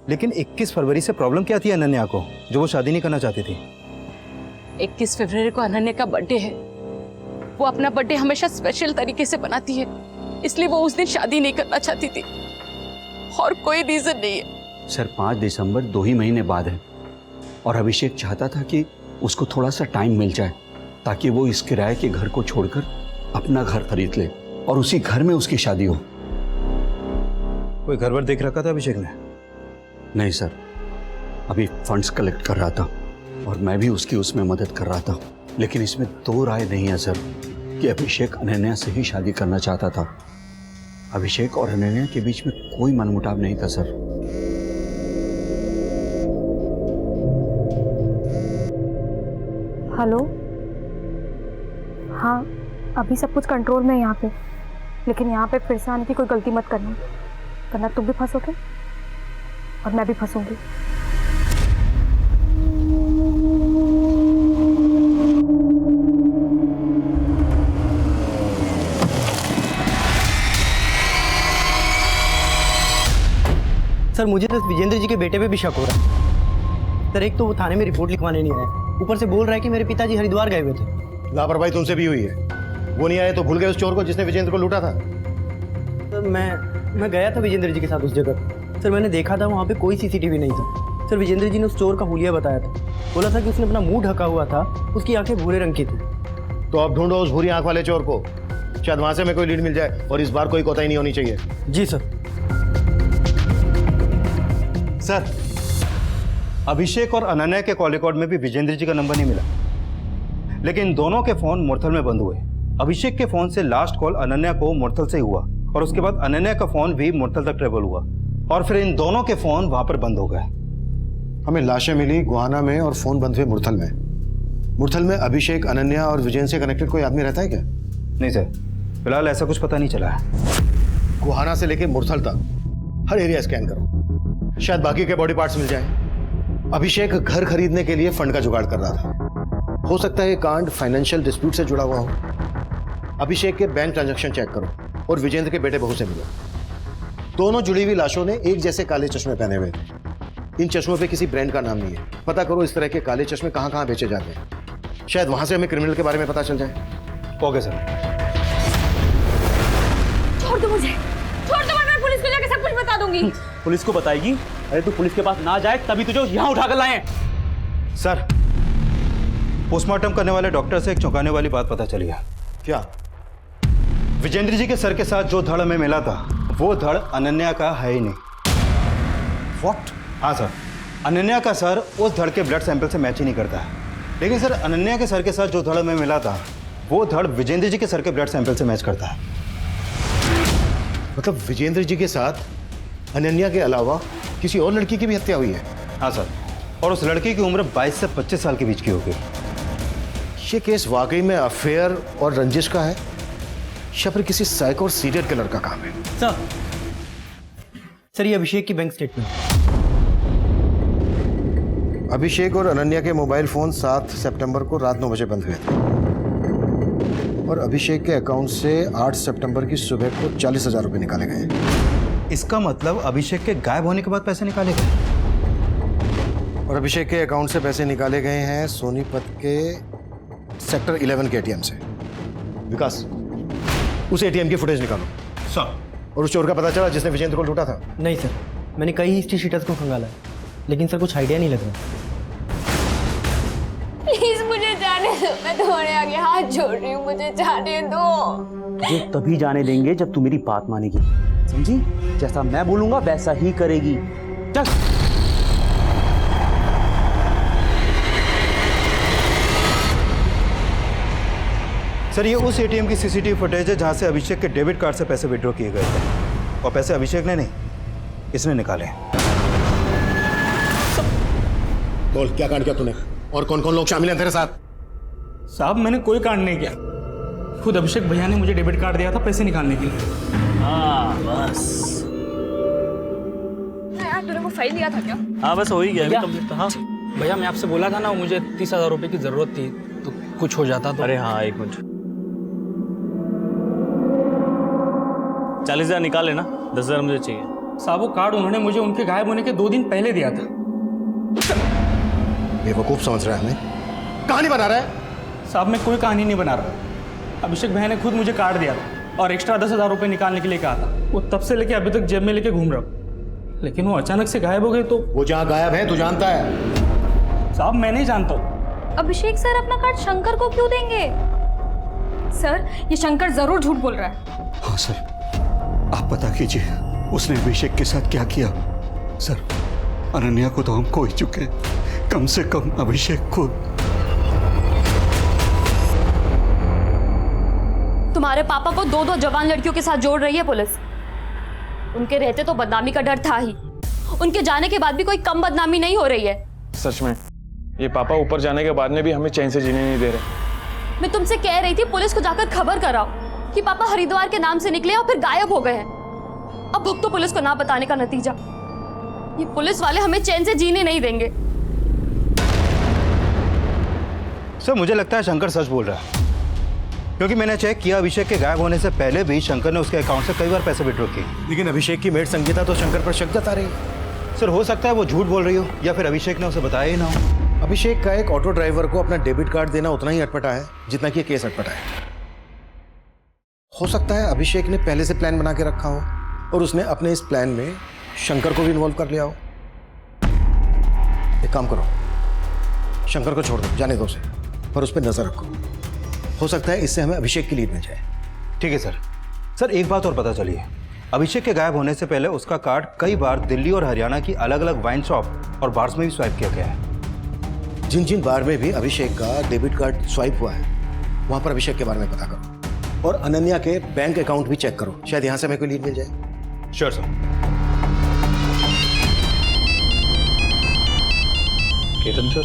S6: लेकिन 21 फरवरी से प्रॉब्लम क्या थी अनन्या को, जो वो शादी नहीं करना चाहती थी?
S4: 21 फरवरी को अनन्या का बर्थडे है। वो अपना बर्थडे हमेशा स्पेशल तरीके से बनाती है, इसलिए वो उस दिन शादी नहीं करना चाहती थी, और कोई रीजन नहीं है।
S2: सर, 5 दिसंबर 2 ही महीने बाद है, और अभिषेक चाहता था कि उसको थोड़ा सा टाइम मिल जाए ताकि वो इस किराए के घर को छोड़कर अपना घर खरीद ले और उसी घर में उसकी शादी हो।
S6: कोई घर वर देख रखा था अभिषेक ने?
S2: नहीं सर, अभी फंड्स कलेक्ट कर रहा था और मैं भी उसकी उसमें मदद कर रहा था। लेकिन इसमें 2 राय नहीं है सर कि अभिषेक अनन्या से ही शादी करना चाहता था। अभिषेक और अनन्या के बीच में कोई मनमुटाव नहीं था सर।
S5: हेलो, हाँ अभी सब कुछ कंट्रोल में है यहाँ पे, लेकिन यहाँ पे फिर से आने की कोई गलती मत करना, वरना तुम भी फंसोगे और मैं भी फंसूंगी।
S15: सर मुझे तो विजेंद्र जी के बेटे पे भी शक हो रहा है। सर एक तो वो थाने में रिपोर्ट लिखवाने नहीं आए, ऊपर से बोल रहा है कि मेरे पिताजी हरिद्वार गए हुए थे।
S7: लापरवाही तुमसे भी हुई है। वो नहीं आए तो भूल गए उस चोर को जिसने विजेंद्र को लूटा था?
S15: सर मैं गया था विजेंद्र जी के साथ उस जगह। सर मैंने देखा था वहाँ पे कोई सीसीटीवी नहीं था। सर विजेंद्र जी ने उस चोर का हुलिया बताया था, बोला था कि उसने अपना मुंह ढका हुआ था, उसकी आंखें भूरे रंग की थी।
S7: तो अब ढूंढो उस भूरी आंख वाले चोर को, शायद वहां से हमें कोई लीड मिल जाए, और इस बार कोई कोताही नहीं होनी चाहिए।
S15: जी सर।
S6: सर, अभिषेक और अनन्या के कॉल रिकॉर्ड में भी विजेंद्र जी का नंबर नहीं मिला, लेकिन दोनों के फोन मुरथल में बंद हुए। अभिषेक के फोन से लास्ट कॉल अनन्या को मुरथल से हुआ, और उसके बाद अनन्या का फोन भी मुरथल तक ट्रेवल हुआ, और फिर इन दोनों के फोन वहां पर बंद हो गए।
S7: हमें लाशें मिली गुहाना में और फोन बंद हुए मुरथल में। मुरथल में अभिषेक, अनन्या और विजयन से कनेक्टेड कोई आदमी रहता है क्या?
S6: नहीं सर, फिलहाल ऐसा कुछ पता नहीं चला है।
S7: गुहाना से लेकर मुरथल तक हर एरिया स्कैन करो, शायद बाकी के बॉडी पार्ट्स मिल जाएं। अभिषेक घर खरीदने के लिए फंड का जुगाड़ कर रहा था। हो सकता है ये कांड फाइनेंशियल डिस्प्यूट से जुड़ा हुआ हो। अभिषेक के बैंक ट्रांजैक्शन चेक करो और विजेंद्र के बेटे बहू से मिलो। दोनों जुड़ी हुई लाशों ने एक जैसे काले चश्मे पहने हुए थे। इन चश्मों पे किसी ब्रांड का नाम नहीं है। पता करो इस तरह के काले चश्मे कहां कहां बेचे जाते हैं, शायद वहां से हमें क्रिमिनल के बारे में पता चल जाए।
S6: Okay sir.
S5: छोड़ दो मुझे, छोड़ दो, मैं पुलिस को जाके सब कुछ बता दूंगी।
S13: पुलिस को बताएगी? अरे तू पुलिस के पास ना जाए तभी तुझे यहाँ उठाकर लाए।
S6: सर, पोस्टमार्टम करने वाले डॉक्टर से एक चौंकाने वाली बात पता चली है।
S7: क्या?
S6: विजेंद्र जी के सर के साथ जो धड़ हमें मिला था, वो धड़ अनन्या का है ही नहीं।
S7: व्हाट?
S6: हाँ सर, अनन्या का सर उस धड़ के ब्लड सैंपल से मैच ही नहीं करता है। लेकिन सर, अनन्या के सर के साथ जो धड़ हमें मिला था, वो धड़ विजेंद्र जी के सर के ब्लड सैंपल से मैच करता है।
S7: मतलब विजेंद्र जी के साथ अनन्या के अलावा किसी और लड़की की भी हत्या हुई है?
S6: हाँ सर, और उस लड़की की उम्र 22 से 25 साल के बीच की होगी।
S7: ये केस वाकई में अफेयर और रंजिश का है, या फिर किसी साइको और सीरियल किलर का काम है?
S15: सर ये अभिषेक की बैंक स्टेटमेंट।
S7: अभिषेक और अनन्या के मोबाइल फोन 7 सितंबर को रात 9 बजे बंद हुए थे और अभिषेक के अकाउंट से 8 सितंबर की सुबह को 40,000 रुपये निकाले गए।
S6: इसका मतलब अभिषेक के गायब होने के बाद पैसे निकाले गए
S7: और अभिषेक के अकाउंट से पैसे निकाले गए हैं सोनीपत के सेक्टर 11 के एटीएम से। विकास, उस एटीएम की फुटेज निकालो।
S6: सर।
S7: और उस चोर का पता चला जिसने विजेंद्र को लूटा था?
S15: नहीं सर, मैंने कई हिस्ट्री शीटर्स को खंगाला है, लेकिन सर कुछ आइडिया नहीं लग रहा।
S12: प्लीज मुझे जाने दो, मैं तुम्हारे आगे हाथ जोड़ रही हूँ, मुझे जाने दो।
S3: तुझे तभी जाने देंगे जब तू मेरी बात मानेगी, समझी? जैसा मैं बोलूंगा वैसा ही करेगी। चल।
S6: सर, ये उस एटीएम की सीसीटीवी फुटेज है जहां से अभिषेक के डेबिट कार्ड से पैसे विड्रॉ किए गए थे और पैसे अभिषेक ने नहीं, इसने निकाले।
S7: बोल, क्या कांड किया तूने और कौन कौन लोग शामिल हैं तेरे साथ?
S10: साहब मैंने कोई कांड नहीं किया, खुद अभिषेक भैया ने मुझे डेबिट कार्ड दिया था पैसे निकालने के लिए।
S13: हाँ बस।
S1: यार तूने वो फाइल दिया था क्या?
S13: हाँ बस हो ही गया
S10: भैया,
S13: कंप्लीट। हाँ
S10: भैया मैं आपसे बोला था ना मुझे 30,000 रुपये की जरूरत थी, तो कुछ हो जाता तो।
S13: अरे हाँ, एक मिनट। 40,000 निकाले ना, 10,000 मुझे चाहिए।
S10: साहब वो कार्ड उन्होंने मुझे उनके गायब होने के 2 दिन पहले दिया था।
S7: बेवकूफ समझ रहा है हमें, कहानी बना रहा है।
S10: साहब मैं कोई कहानी नहीं बना रहा, अभिषेक भैया ने खुद मुझे कार्ड दिया था और एक्स्ट्रा 10,000 रुपये निकालने के लिए कहा था। वो तब से लेके अभी तक जेब में लेके घूम रहा हूँ, लेकिन वो अचानक से गायब हो गए। तो
S7: वो जहाँ गायब है तू जानता है?
S10: साहब मैं नहीं जानता हूँ।
S5: अभिषेक सर अपना कार्ड शंकर को क्यों देंगे? सर ये शंकर जरूर झूठ बोल रहा है।
S2: हाँ सर, आप पता कीजिए उसने अभिषेक के साथ क्या किया। सर, अनन्या को तो हम खो ही चुके, कम से कम अभिषेक को।
S12: तुम्हारे पापा को 2 जवान लड़कियों के साथ जोड़ रही है पुलिस। उनके रहते तो बदनामी का डर था ही, उनके जाने के बाद भी कोई कम बदनामी नहीं हो रही है।
S17: सच में ये पापा ऊपर जाने के बाद में भी हमें चैन से जीने नहीं दे रहे।
S12: मैं तुमसे कह रही थी पुलिस को जाकर खबर कराओ कि पापा हरिद्वार के नाम से निकले और फिर गायब हो गए हैं। अब भुगतो पुलिस को ना बताने का नतीजा। ये पुलिस वाले हमें चैन से जीने नहीं देंगे।
S6: सर, मुझे लगता है शंकर सच बोल रहा है, क्योंकि मैंने चेक किया अभिषेक के गायब होने से पहले भी शंकर ने उसके अकाउंट से कई बार पैसे विड्रॉ किए।
S7: लेकिन अभिषेक की मेड संगीता तो शंकर पर शक जता रही है।
S6: सर, हो सकता है वो झूठ बोल रही हो या फिर अभिषेक ने उसे बताया ही ना हो।
S7: अभिषेक का एक ऑटो ड्राइवर को अपना डेबिट कार्ड देना उतना ही अटपटा है जितना कि केस अटपटा है। हो सकता है अभिषेक ने पहले से प्लान बना के रखा हो और उसने अपने इस प्लान में शंकर को भी इन्वॉल्व कर लिया हो। एक काम करो, शंकर को छोड़ दो, जाने दो उसे, पर उस पर नजर रखो। हो सकता है इससे हमें अभिषेक की लीड मिल जाए।
S6: ठीक है सर। सर, एक बात और पता चली है, अभिषेक के गायब होने से पहले उसका कार्ड कई बार दिल्ली और हरियाणा की अलग अलग वाइन शॉप और बार्स में भी स्वाइप किया गया है।
S7: जिन जिन बार में भी अभिषेक का डेबिट कार्ड स्वाइप हुआ है वहां पर अभिषेक के बारे में पता करो और अनन्या के बैंक अकाउंट भी चेक करो, शायद यहां से हमें कोई लीड मिल जाए।
S6: Sure sir.
S3: Ketan sir.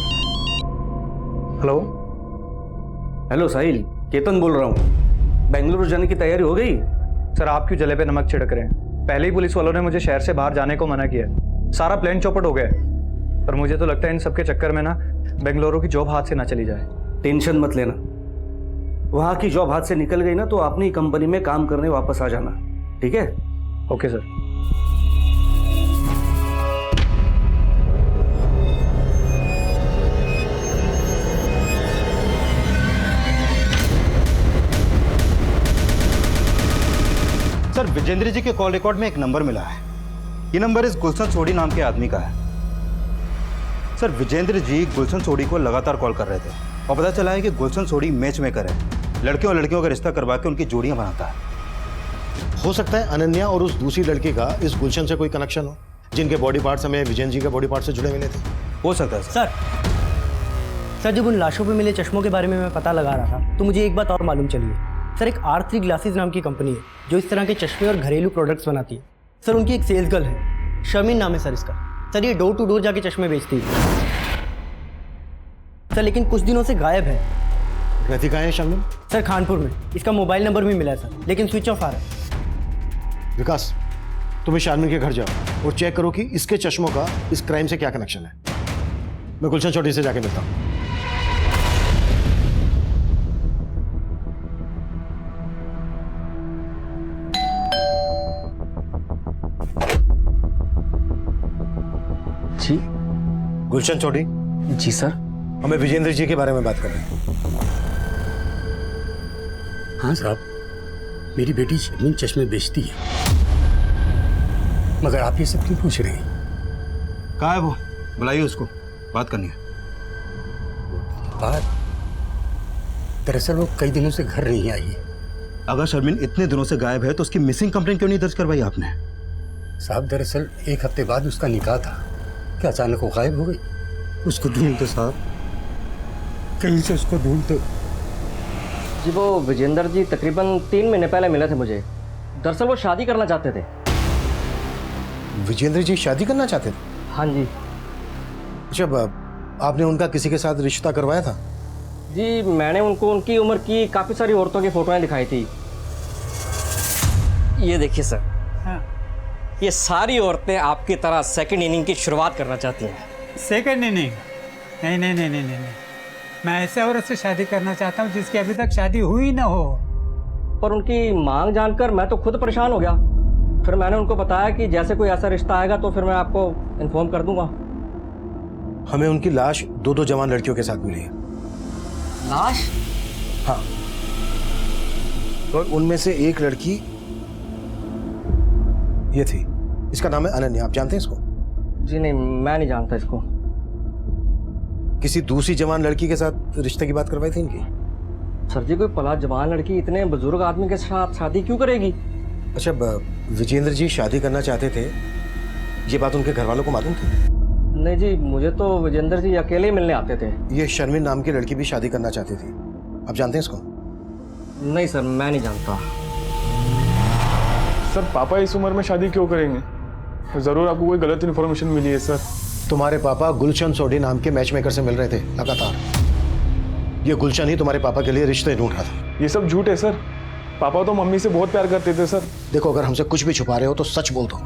S3: Hello. Hello Sahil, Ketan बोल रहा हूँ। बेंगलुरु जाने की तैयारी हो गई?
S17: सर, आप क्यों जले पे नमक छिड़क रहे हैं? पहले ही पुलिस वालों ने मुझे शहर से बाहर जाने को मना किया, सारा प्लान चौपट हो गया। पर मुझे तो लगता है इन सबके चक्कर में ना बेंगलुरु की जॉब हाथ से ना चली जाए।
S3: टेंशन मत लेना, वहाँ की जॉब हाथ से निकल गई ना तो अपनी कंपनी में काम करने वापस आ जाना, ठीक है?
S17: Okay sir.
S6: सर, विजेंद्र जी के कॉल रिकॉर्ड में एक नंबर मिला है। ये नंबर इस गुलशन सोडी नाम के आदमी का है। सर, विजेंद्र जी गुलशन सोडी को लगातार कॉल कर रहे थे और पता चला है कि गुलशन सोडी मैच मेकर है, लड़कियों और लड़कियों का रिश्ता करवा के उनकी जोड़ियां बनाता है।
S7: हो सकता है अनन्या और उस दूसरी लड़की का इस गुलशन से कोई कनेक्शन हो, जिनके बॉडी पार्ट्स हमें विजेंद्र जी के बॉडी पार्ट से जुड़े मिले थे।
S6: हो सकता है
S15: सर। सर, जब उन लाशों पे मिले चश्मों के बारे में मैं पता लगा रहा था तो मुझे एक बात और मालूम चली है। सर, एक R3 ग्लासेस नाम की कंपनी है जो इस तरह के चश्मे और घरेलू प्रोडक्ट्स बनाती है। सर, उनकी एक सेल्स गर्ल है, शर्मिन नाम है सर इसका। सर, ये डोर टू डोर जाके चश्मे बेचती है सर, लेकिन कुछ दिनों से गायब है।
S7: रहती कहाँ है शर्मिन?
S15: सर, खानपुर में। इसका मोबाइल नंबर भी मिला है सर, लेकिन स्विच ऑफ आ रहा है।
S7: विकास, तुम्हें शारमिन के घर जाओ और चेक करो कि इसके चश्मों का इस क्राइम से क्या कनेक्शन है। मैं गुलशन चौधरी से जाके मिलता हूँ।
S3: जी
S7: गुलशन चौधरी।
S3: जी सर।
S7: हमें विजेंद्र जी के बारे में बात करनी है।
S11: हाँ साहब, मेरी बेटी शर्मीन चश्मे बेचती है, मगर आप ये सब क्यों पूछ रहे हैं?
S6: कहाँ है वो? बुलाइए उसको, बात करनी है।
S11: बात? दरअसल वो कई दिनों से घर नहीं आई है।
S6: अगर शर्मीन इतने दिनों से गायब है तो उसकी मिसिंग कंप्लेंट क्यों नहीं दर्ज करवाई आपने?
S11: साहब दरअसल 1 हफ्ते बाद उसका निकाह था, क्या अचानक वो गायब हो गई? उसको ढूंढ दो साहब, कहीं से उसको ढूंढ दो।
S18: जी वो विजेंद्र जी तकरीबन 3 महीने पहले मिले थे मुझे। दरअसल वो शादी करना चाहते थे।
S7: विजेंद्र जी शादी करना चाहते थे?
S18: हाँ जी।
S7: अच्छा, आपने उनका किसी के साथ रिश्ता करवाया था?
S18: जी मैंने उनको उनकी उम्र की काफ़ी सारी औरतों की फ़ोटोएं दिखाई थी। ये देखिए सर,
S16: हाँ।
S18: ये सारी औरतें आपकी तरह सेकंड इनिंग की शुरुआत करना चाहती हैं।
S16: Second inning? नहीं नहीं नहीं नहीं नहीं, मैं ऐसे औरत से शादी करना चाहता हूँ जिसकी अभी तक शादी हुई ना हो।
S18: पर उनकी मांग जानकर मैं तो खुद परेशान हो गया। फिर मैंने उनको बताया कि जैसे कोई ऐसा रिश्ता आएगा तो फिर मैं आपको इन्फॉर्म कर दूंगा।
S7: हमें उनकी लाश 2 जवान लड़कियों के साथ मिली है।
S18: लाश?
S7: हाँ, और उनमें से एक लड़की ये थी। इसका नाम है अनन्या। आप जानते हैं इसको?
S18: जी नहीं, मैं नहीं जानता इसको।
S7: किसी दूसरी जवान लड़की के साथ रिश्ते की बात करवाई थी इनकी?
S18: सर जी कोई पला जवान लड़की इतने बुजुर्ग आदमी के साथ शादी क्यों करेगी?
S7: अच्छा, विजेंद्र जी शादी करना चाहते थे, ये बात उनके घर वालों को मालूम थी?
S18: नहीं जी, मुझे तो विजेंद्र जी अकेले मिलने आते थे।
S7: ये शर्मिन नाम की लड़की भी शादी करना चाहती थी। आप जानते हैं इसको?
S18: नहीं सर, मैं नहीं जानता।
S17: सर पापा इस उम्र में शादी क्यों करेंगे? जरूर आपको कोई गलत इन्फॉर्मेशन मिली है सर।
S7: तुम्हारे पापा गुलशन सोडी नाम के मैच मेकर से मिल रहे थे लगातार। ये गुलशन ही तुम्हारे पापा के लिए रिश्ते ढूंढ रहा था।
S17: ये सब झूठ है सर। पापा तो मम्मी से बहुत प्यार करते थे सर।
S7: देखो, अगर हमसे कुछ भी छुपा रहे हो तो सच बोल दो,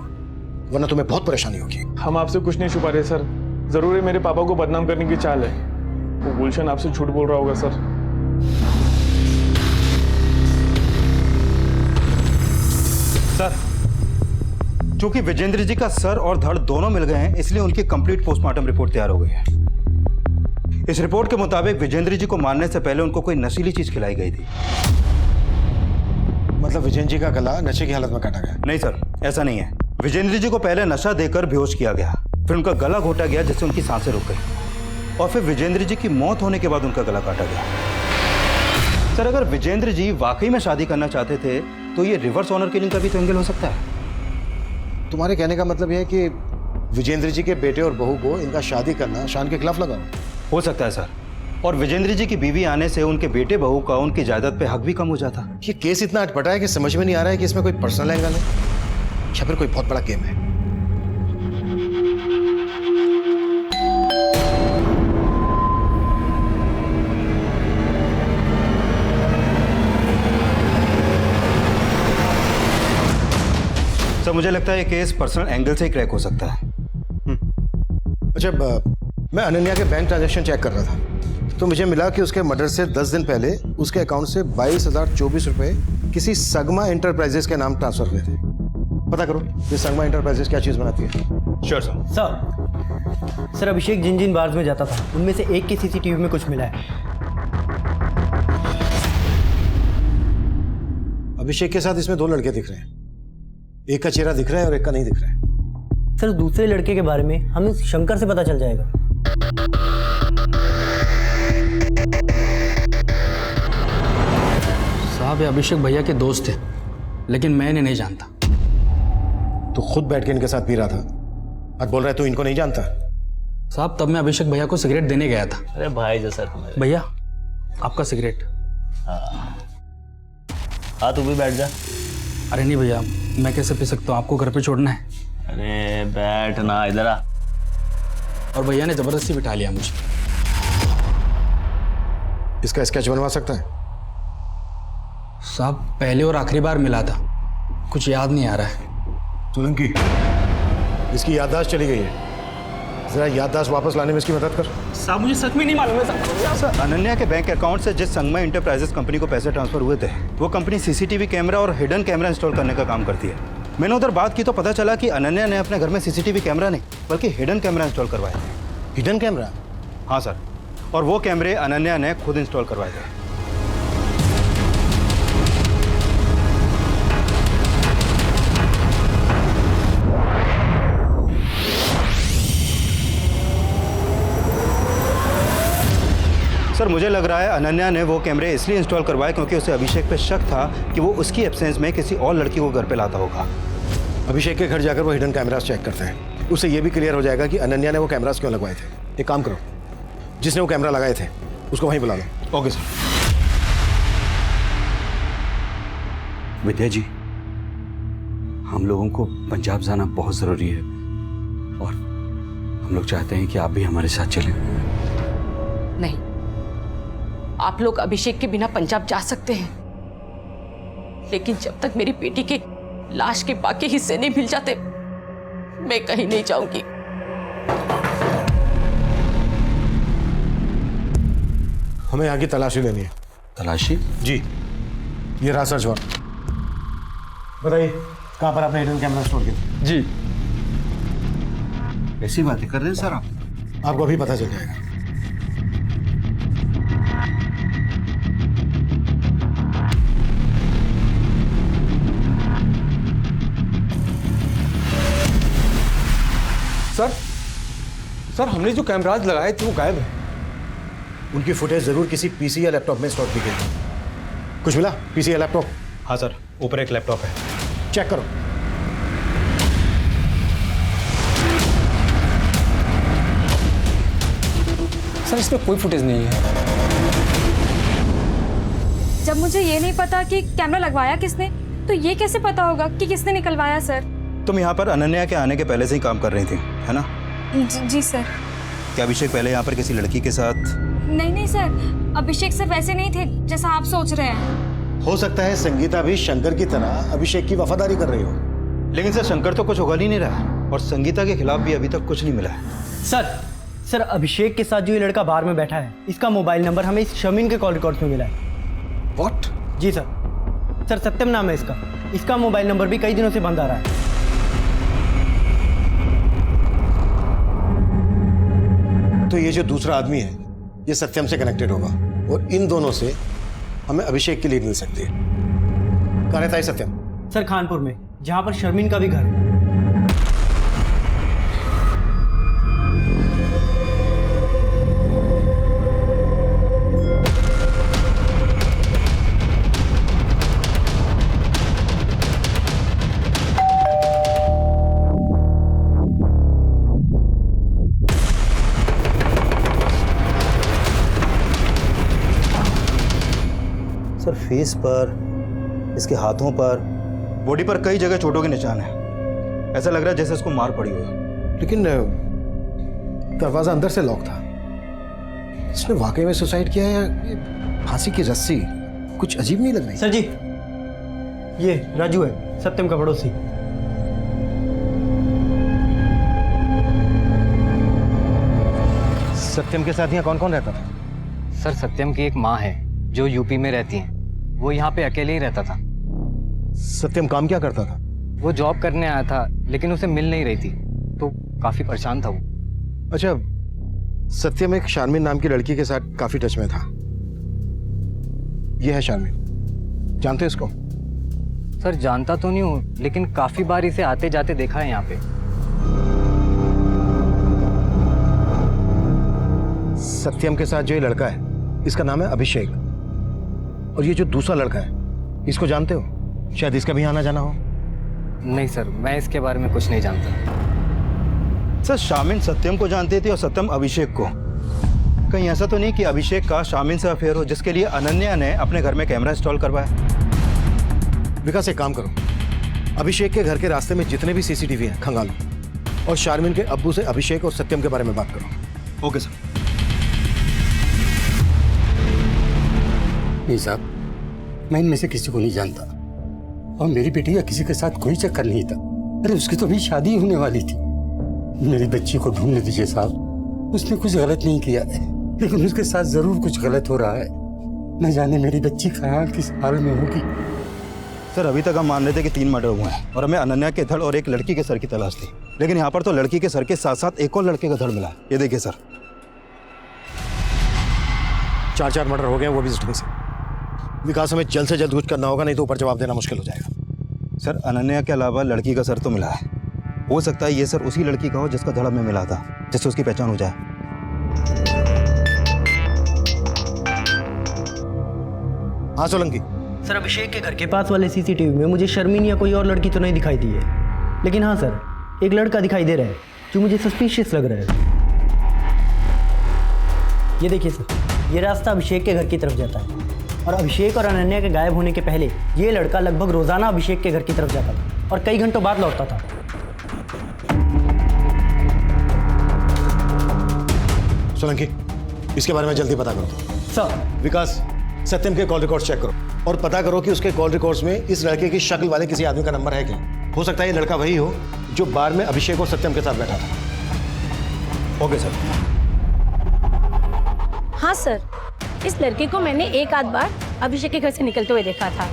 S7: वरना तुम्हें बहुत परेशानी होगी।
S17: हम आपसे कुछ नहीं छुपा रहे सर। जरूर है मेरे पापा को बदनाम करने की चाल है। वो गुलशन आपसे झूठ बोल रहा होगा सर।
S6: सर, चूंकि विजेंद्र जी का सर और धड़ दोनों मिल गए हैं, इसलिए उनकी कंप्लीट पोस्टमार्टम रिपोर्ट तैयार हो गई है। इस रिपोर्ट के मुताबिक विजेंद्र जी को मारने से पहले उनको कोई नशीली चीज खिलाई गई थी।
S7: मतलब विजेंद्र जी का गला नशे की हालत में काटा गया?
S6: नहीं सर, ऐसा नहीं है। विजेंद्र जी को पहले नशा देकर बेहोश किया गया, फिर उनका गला घोटा गया जिससे उनकी सांसें रुक गई, और फिर विजेंद्र जी की मौत होने के बाद उनका गला काटा गया। सर, अगर विजेंद्र जी वाकई में शादी करना चाहते थे तो ये रिवर्स ऑनर किलिंग का भी तो एंगल हो सकता है।
S7: तुम्हारे कहने का मतलब यह है कि विजेंद्र जी के बेटे और बहू को इनका शादी करना शान के खिलाफ लगा
S6: हो सकता है सर, और विजेंद्र जी की बीवी आने से उनके बेटे बहू का उनकी जायदाद पे हक भी कम हो जाता।
S7: ये केस इतना अटपटा है कि समझ में नहीं आ रहा है कि इसमें कोई पर्सनल एंगल है या फिर कोई बहुत बड़ा गेम है।
S6: सर, मुझे लगता है ये केस पर्सनल एंगल से ही क्रैक हो सकता है।
S7: अच्छा, मैं अनन्या के बैंक ट्रांजैक्शन चेक कर रहा था तो मुझे मिला कि उसके मर्डर से 10 दिन पहले उसके अकाउंट से 22,024 रुपए किसी सगमा इंटरप्राइजेस के नाम ट्रांसफर हुए थे। पता करो ये सगमा इंटरप्राइजेस क्या चीज बनाती है।
S6: Sure sir.
S15: सर अभिषेक जिन जिन बार्स में जाता था उनमें से एक की सीसीटीवी में कुछ मिला है।
S7: अभिषेक के साथ इसमें 2 लड़के दिख रहे हैं, एक का चेहरा दिख रहा है और एक का नहीं दिख रहा है।
S15: सर दूसरे लड़के के बारे में हमें शंकर से पता चल जाएगा।
S10: साहब ये अभिषेक भैया के दोस्त थे, लेकिन मैं इन्हें नहीं जानता।
S7: तो खुद बैठ के इनके साथ पी रहा था और बोल रहा है तू इनको नहीं जानता?
S10: साहब तब मैं अभिषेक भैया को सिगरेट देने गया था।
S13: अरे भाई जैसा तुम्हारे।
S10: भैया आपका सिगरेट।
S13: हाँ तू भी बैठ जा।
S10: अरे नहीं भैया, मैं कैसे पी सकता हूँ, आपको घर पे छोड़ना है।
S13: अरे बैठ ना, इधर आ।
S10: और भैया ने जबरदस्ती बिठा लिया मुझे।
S7: इसका स्केच बनवा सकता है?
S10: साहब पहले और आखिरी बार मिला था, कुछ याद नहीं आ रहा है।
S7: सोलंकी, इसकी याददाश्त चली गई है। जरा याददाश्त वापस लाने में इसकी मदद कर।
S10: साहब मुझे सच में नहीं मालूम है साहब।
S6: सर, अनन्या के बैंक अकाउंट से जिस संगमा इंटरप्राइजेस कंपनी को पैसे ट्रांसफर हुए थे, वो कंपनी सीसीटीवी कैमरा और हिडन कैमरा इंस्टॉल करने का काम करती है। मैंने उधर बात की तो पता चला कि अनन्या ने अपने घर में सीसीटीवी कैमरा नहीं बल्कि हिडन कैमरा इंस्टॉल करवाए थे।
S7: Hidden camera?
S6: हाँ सर, और वो कैमरे अनन्या ने खुद इंस्टॉल करवाए थे। सर, मुझे लग रहा है अनन्या ने वो कैमरे इसलिए इंस्टॉल करवाए क्योंकि उसे अभिषेक पे शक था कि वो उसकी एब्सेंस में किसी और लड़की को घर पे लाता होगा।
S7: अभिषेक के घर जाकर वो हिडन कैमरास चेक करते हैं, उससे ये भी क्लियर हो जाएगा कि अनन्या ने वो कैमरास क्यों लगवाए थे। एक काम करो, जिसने वो कैमरा लगाए थे उसको वहीं बुला लो।
S6: Okay sir.
S2: विद्या जी, हम लोगों को पंजाब जाना बहुत ज़रूरी है और हम लोग चाहते हैं कि आप भी हमारे साथ चलें।
S4: नहीं, आप लोग अभिषेक के बिना पंजाब जा सकते हैं, लेकिन जब तक मेरी बेटी के लाश के बाकी हिस्से नहीं मिल जाते मैं कहीं नहीं जाऊंगी।
S7: हमें आगे तलाशी लेनी है।
S2: तलाशी?
S7: जी, ये रहा सर्च वारंट। बताइए कहाँ पर आपने हिडन कैमरा स्टोर किया?
S2: जी। ऐसी बातें कर रहे हैं सर आप?
S7: आपको अभी पता चल जाएगा।
S9: सर हमने जो कैमराज लगाए थे वो गायब है।
S7: उनकी फुटेज जरूर किसी पीसी या लैपटॉप में स्टोर की गई। कुछ मिला? पीसी या लैपटॉप?
S6: हाँ सर, ऊपर एक लैपटॉप है।
S7: चेक करो।
S9: सर इसमें कोई फुटेज नहीं है।
S5: जब मुझे ये नहीं पता कि कैमरा लगवाया किसने, तो ये कैसे पता होगा कि किसने निकलवाया सर?
S6: तुम यहाँ पर अनन्या के आने के पहले से ही काम कर रही थी, है ना?
S5: जी सर।
S6: क्या अभिषेक पहले यहाँ पर किसी लड़की के साथ?
S5: नहीं सर, अभिषेक सर वैसे नहीं थे जैसा आप सोच रहे हैं।
S7: हो सकता है संगीता भी शंकर की तरह अभिषेक की वफादारी कर रही हो।
S6: लेकिन सर, शंकर तो कुछ उगल ही नहीं रहा और संगीता के खिलाफ भी अभी तक कुछ नहीं मिला है।
S15: सर अभिषेक के साथ जो ये लड़का बार में बैठा है, इसका मोबाइल नंबर हमें इस शमीन के कॉल रिकॉर्ड में मिला है।
S7: व्हाट?
S15: जी सर सत्यम नाम है इसका। इसका मोबाइल नंबर भी कई दिनों से बंद आ रहा है।
S7: तो ये जो दूसरा आदमी है ये सत्यम से कनेक्टेड होगा और इन दोनों से हमें अभिषेक की लीड मिल सकती है। कहाँ रहता है सत्यम?
S15: सर खानपुर में, जहां पर शर्मीन का भी घर है।
S6: सर, फेस पर, इसके हाथों पर, बॉडी पर कई जगह चोटों के निशान है। ऐसा लग रहा है जैसे इसको मार पड़ी हो।
S7: लेकिन दरवाजा अंदर से लॉक था। इसने वाकई में सुसाइड किया है या फांसी की रस्सी? कुछ अजीब नहीं लग रही?
S15: सर जी, ये राजू है, सत्यम का पड़ोसी।
S7: सत्यम के साथ यहाँ कौन कौन रहता था?
S18: सर सत्यम की एक माँ है जो यूपी में रहती हैं। वो यहाँ पे अकेले ही रहता था।
S7: सत्यम काम क्या करता था?
S18: वो जॉब करने आया था लेकिन उसे मिल नहीं रही थी, तो काफी परेशान था वो।
S7: अच्छा, सत्यम एक शारमीन नाम की लड़की के साथ काफी टच में था। ये है शारमीन, जानते हो इसको?
S18: सर जानता तो नहीं हूँ, लेकिन काफी बार इसे आते जाते देखा है यहाँ पे।
S7: सत्यम के साथ जो ये लड़का है इसका नाम है अभिषेक, और ये जो दूसरा लड़का है इसको जानते हो? शायद इसका भी आना जाना हो।
S18: नहीं सर, मैं इसके बारे में कुछ नहीं जानता।
S6: सर, शामिन सत्यम को जानती थी और सत्यम अभिषेक को। कहीं ऐसा तो नहीं कि अभिषेक का शामिन से अफेयर हो जिसके लिए अनन्या ने अपने घर में कैमरा इंस्टॉल करवाया?
S7: विकास, एक काम करो, अभिषेक के घर के रास्ते में जितने भी सीसीटीवी हैं खंगालो और शारमीन के अब्बू से अभिषेक और सत्यम के बारे में बात करो।
S6: Okay sir.
S11: नहीं साहब, मैं इनमें से किसी को नहीं जानता और मेरी बेटी का किसी के साथ कोई चक्कर नहीं था। अरे उसकी तो अभी शादी होने वाली थी। मेरी बच्ची को ढूंढ दीजिए साहब। उसने कुछ गलत नहीं किया है, लेकिन उसके साथ जरूर कुछ गलत हो रहा है। न जाने मेरी बच्ची कहाँ किस हाल में होगी।
S6: सर अभी तक हम मान रहे थे कि 3 मर्डर हुए हैं और हमें अनन्या के धड़ और एक लड़की के सर की तलाश थी, लेकिन यहाँ पर तो लड़की के सर के साथ साथ एक और लड़के का धड़ मिला। ये देखिए सर,
S7: 4 मर्डर हो गए, वो भी स्टिंग से। विकास, हमें जल्द से जल्द कुछ करना होगा, नहीं तो ऊपर जवाब देना मुश्किल हो जाएगा।
S6: सर अनन्या के अलावा लड़की का सर तो मिला है, हो सकता है ये सर उसी लड़की का हो जिसका धड़ हमें मिला था, जिससे उसकी पहचान हो जाए।
S7: हाँ सोलंकी।
S15: सर, अभिषेक के घर के पास वाले सीसीटीवी में मुझे शर्मीन या कोई और लड़की तो नहीं दिखाई दी है, लेकिन हाँ सर, एक लड़का दिखाई दे रहा है जो मुझे सस्पिशियस लग रहा है। ये देखिए सर, ये रास्ता अभिषेक के घर की तरफ जाता है और अभिषेक और अनन्या के गायब होने के पहले ये लड़का लगभग रोजाना अभिषेक के घर की तरफ जाता था और कई घंटों बाद लौटता था।
S7: सोलंकी, इसके बारे में जल्दी पता करो।
S15: सर।
S7: विकास, सत्यम के कॉल रिकॉर्ड्स चेक करो और पता करो कि उसके कॉल रिकॉर्ड्स में इस लड़के की शक्ल वाले किसी आदमी का नंबर है क्या। हो सकता है ये लड़का वही हो जो बार में अभिषेक और सत्यम के साथ बैठा था। Okay sir.
S8: हाँ सर, इस लड़के को मैंने एक आध बार अभिषेक के घर से निकलते हुए देखा था,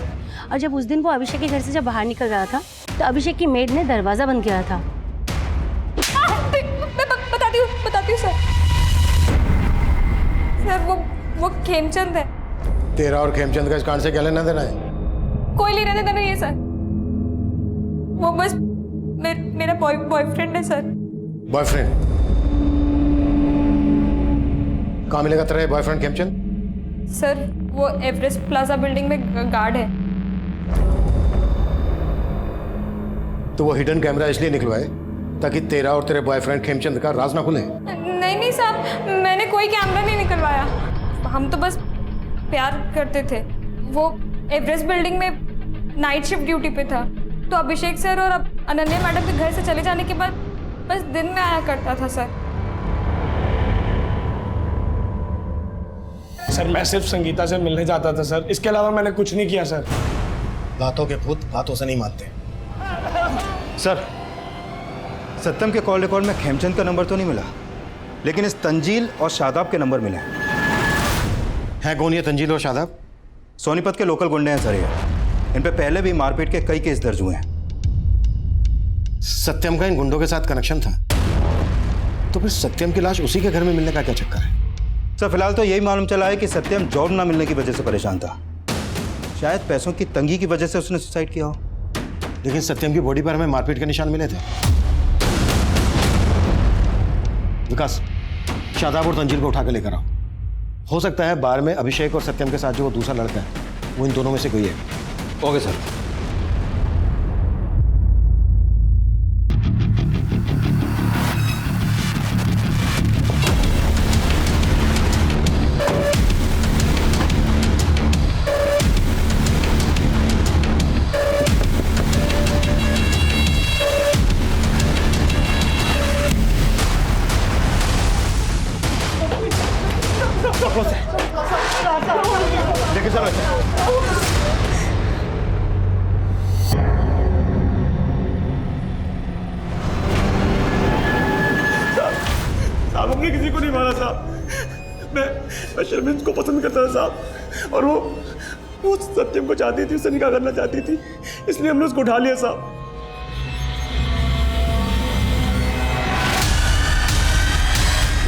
S8: और जब उस दिन वो अभिषेक के घर से जब बाहर निकल रहा था तो अभिषेक की मेड ने दरवाजा बंद किया था।
S5: बताती हूँ सर। सर वो खेमचंद है।
S7: तेरा और खेमचंद का इस कांड से क्या लेना देना है?
S5: कोई लेना देना नहीं है सर, वो बस मेरा बॉयफ्रेंड है सर।
S7: बॉयफ्रेंड? कहाँ मिलेगा तेरा बॉयफ्रेंड खेमचंद?
S5: सर वो एवरेस्ट प्लाजा बिल्डिंग में गार्ड है।
S7: तो वो हिडन कैमरा इसलिए निकलवाए ताकि तेरा और तेरे बॉयफ्रेंड खेमचंद का राज ना खुले?
S5: नहीं साहब, मैंने कोई कैमरा नहीं निकलवाया, हम तो बस प्यार करते थे। वो एवरेस्ट बिल्डिंग में नाइट शिफ्ट ड्यूटी पे था, तो अभिषेक सर और अनन्या मैडम के घर से चले जाने के बाद बस दिन में आया करता था सर।
S19: सर मैं सिर्फ संगीता से मिलने जाता था सर, इसके अलावा मैंने कुछ नहीं किया सर।
S7: बातों के भूत बातों से नहीं मानते।
S6: सर सत्यम के कॉल रिकॉर्ड में खेमचंद का नंबर तो नहीं मिला, लेकिन इस तंजील और शादाब के नंबर मिले
S7: हैं। कौन ये तंजील और शादाब?
S6: सोनीपत के लोकल गुंडे हैं सर ये। इन पे पहले भी मारपीट के कई केस दर्ज हुए हैं।
S7: सत्यम का इन गुंडों के साथ कनेक्शन था, तो फिर सत्यम की लाश उसी के घर में मिलने का क्या चक्कर है?
S6: सर फिलहाल तो यही मालूम चला है कि सत्यम जॉब ना मिलने की वजह से परेशान था, शायद पैसों की तंगी की वजह से उसने सुसाइड किया हो।
S7: लेकिन सत्यम की बॉडी पर हमें मारपीट के निशान मिले थे। विकास, शादाब और तंजील को उठा के लेकर आओ। हो सकता है बार में अभिषेक और सत्यम के साथ जो वो दूसरा लड़का है वो इन दोनों में से कोई है।
S6: Okay sir.
S7: लेके चलो।
S19: साहब हमने किसी को नहीं मारा साहब। मैं शर्मिन को पसंद करता था साहब, और वो सत्यम को चाहती थी, उससे निकाह करना चाहती थी, इसलिए हमने उसको उठा लिया साहब।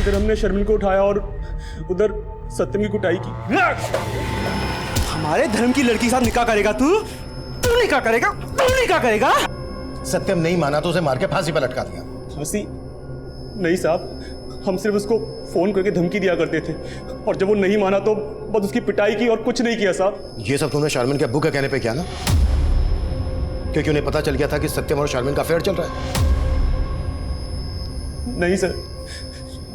S19: इधर हमने शर्मिन को उठाया और उधर सत्यम की कुटाई की।
S15: हमारे धर्म की लड़की के साथ निकाह करेगा तू? तू निकाह करेगा? तू निकाह करेगा?
S7: सत्यम नहीं माना तो उसे मार के फांसी पर लटका दिया।
S19: फांसी नहीं साहब, हम सिर्फ उसको फोन करके धमकी दिया करते थे, और जब वो नहीं माना तो बस उसकी पिटाई की और कुछ नहीं किया साहब।
S7: ये सब तुमने शारमिन के अब्बू के कहने पे किया ना? क्योंकि उन्हें पता चल गया था कि सत्यम और शारमिन का अफेयर चल रहा है।
S19: नहीं सर,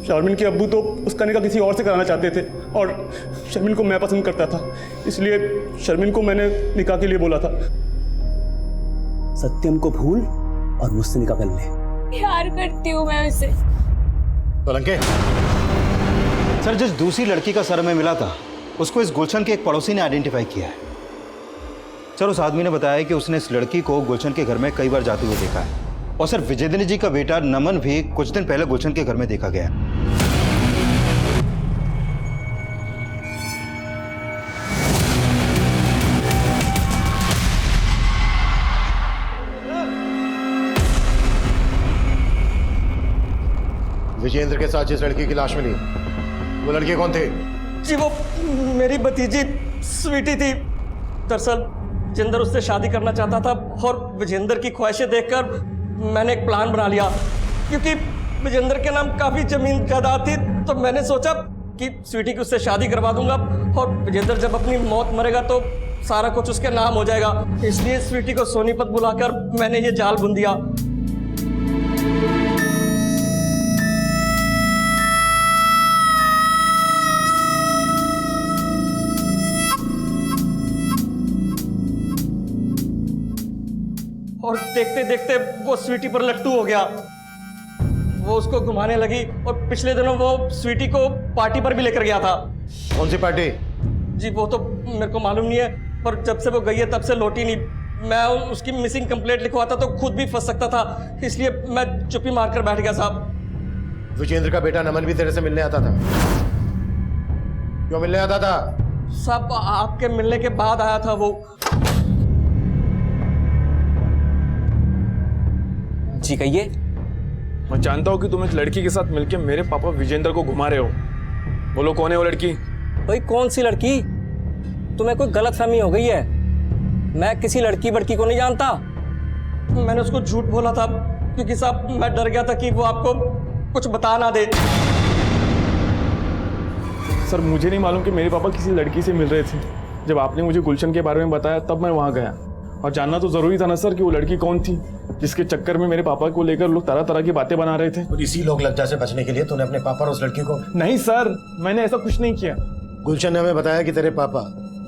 S19: शारमिन के अब्बू तो उसका निकाह किसी और से कराना चाहते थे, और शर्मिन को मैं पसंद करता था, इसलिए शर्मिन को मैंने निकाह के लिए बोला था।
S3: सत्यम को भूल और मुझसे निकाह कर ले।
S8: प्यार करती हूँ मैं उसे।
S7: सोलंके,
S6: सर जिस दूसरी लड़की का सर में मिला था उसको इस गुलशन के एक पड़ोसी ने आइडेंटिफाई किया है। सर उस आदमी ने बताया कि उसने इस लड़की को गुलशन के घर में कई बार जाते हुए देखा है, और सर विजेंद्र जी का बेटा नमन भी कुछ दिन पहले गुलशन के घर में देखा गया।
S7: विजेंद्र के साथ जिस लड़की की लाश मिली, वो लड़के कौन थे?
S18: जी वो मेरी भतीजी स्वीटी थी। दरअसल विजेंद्र उससे शादी करना चाहता था और विजेंद्र की ख्वाहिशें देखकर मैंने एक प्लान बना लिया। क्योंकि विजेंद्र के नाम काफ़ी जमीन जायदाद थी, तो मैंने सोचा कि स्वीटी की उससे शादी करवा दूंगा और विजेंद्र जब अपनी मौत मरेगा तो सारा कुछ उसके नाम हो जाएगा। इसलिए स्वीटी को सोनीपत बुलाकर मैंने ये जाल बुन दिया। और देखते देखते वो स्वीटी पर लट्टू हो गया। वो उसको घुमाने लगी और पिछले दिनों वो स्वीटी को पार्टी पर भी लेकर गया था।
S7: कौन सी पार्टी?
S18: जी वो तो मेरे को मालूम नहीं है, पर जब से वो गई है तब से लौटी नहीं। मैं उसकी मिसिंग कंप्लेंट लिखवाता तो खुद भी फंस सकता था, इसलिए मैं चुप्पी मारकर बैठ गया साहब।
S7: विजेंद्र का बेटा नमन भी तेरे से मिलने आता था? क्यों मिलने आता था?
S18: साहब आपके मिलने के बाद आया था वो। जी कहिए।
S17: मैं जानता हूँ कि तुम एक लड़की के साथ मिलकर मेरे पापा विजेंद्र को घुमा रहे हो। बोलो कौन है वो लड़की?
S18: भाई कौन सी लड़की? तुम्हें कोई गलतफहमी हो गई है। मैं किसी लड़की बड़की को नहीं जानता। मैंने उसको झूठ बोला था क्योंकि साहब मैं डर गया था कि वो आपको कुछ बता ना दे।
S17: सर मुझे नहीं मालूम कि मेरे पापा किसी लड़की से मिल रहे थे। जब आपने मुझे गुलशन के बारे में बताया तब मैं वहाँ गया, और जानना तो जरूरी था ना सर कि वो लड़की कौन थी जिसके चक्कर में मेरे पापा को लेकर लोग तरह तरह की बातें बना रहे थे।
S7: और इसी लोग लज्जा से बचने के लिए तूने अपने पापा और उस लड़की को?
S17: नहीं सर, मैंने ऐसा कुछ नहीं किया।
S7: गुलशन ने हमें बताया कि तेरे पापा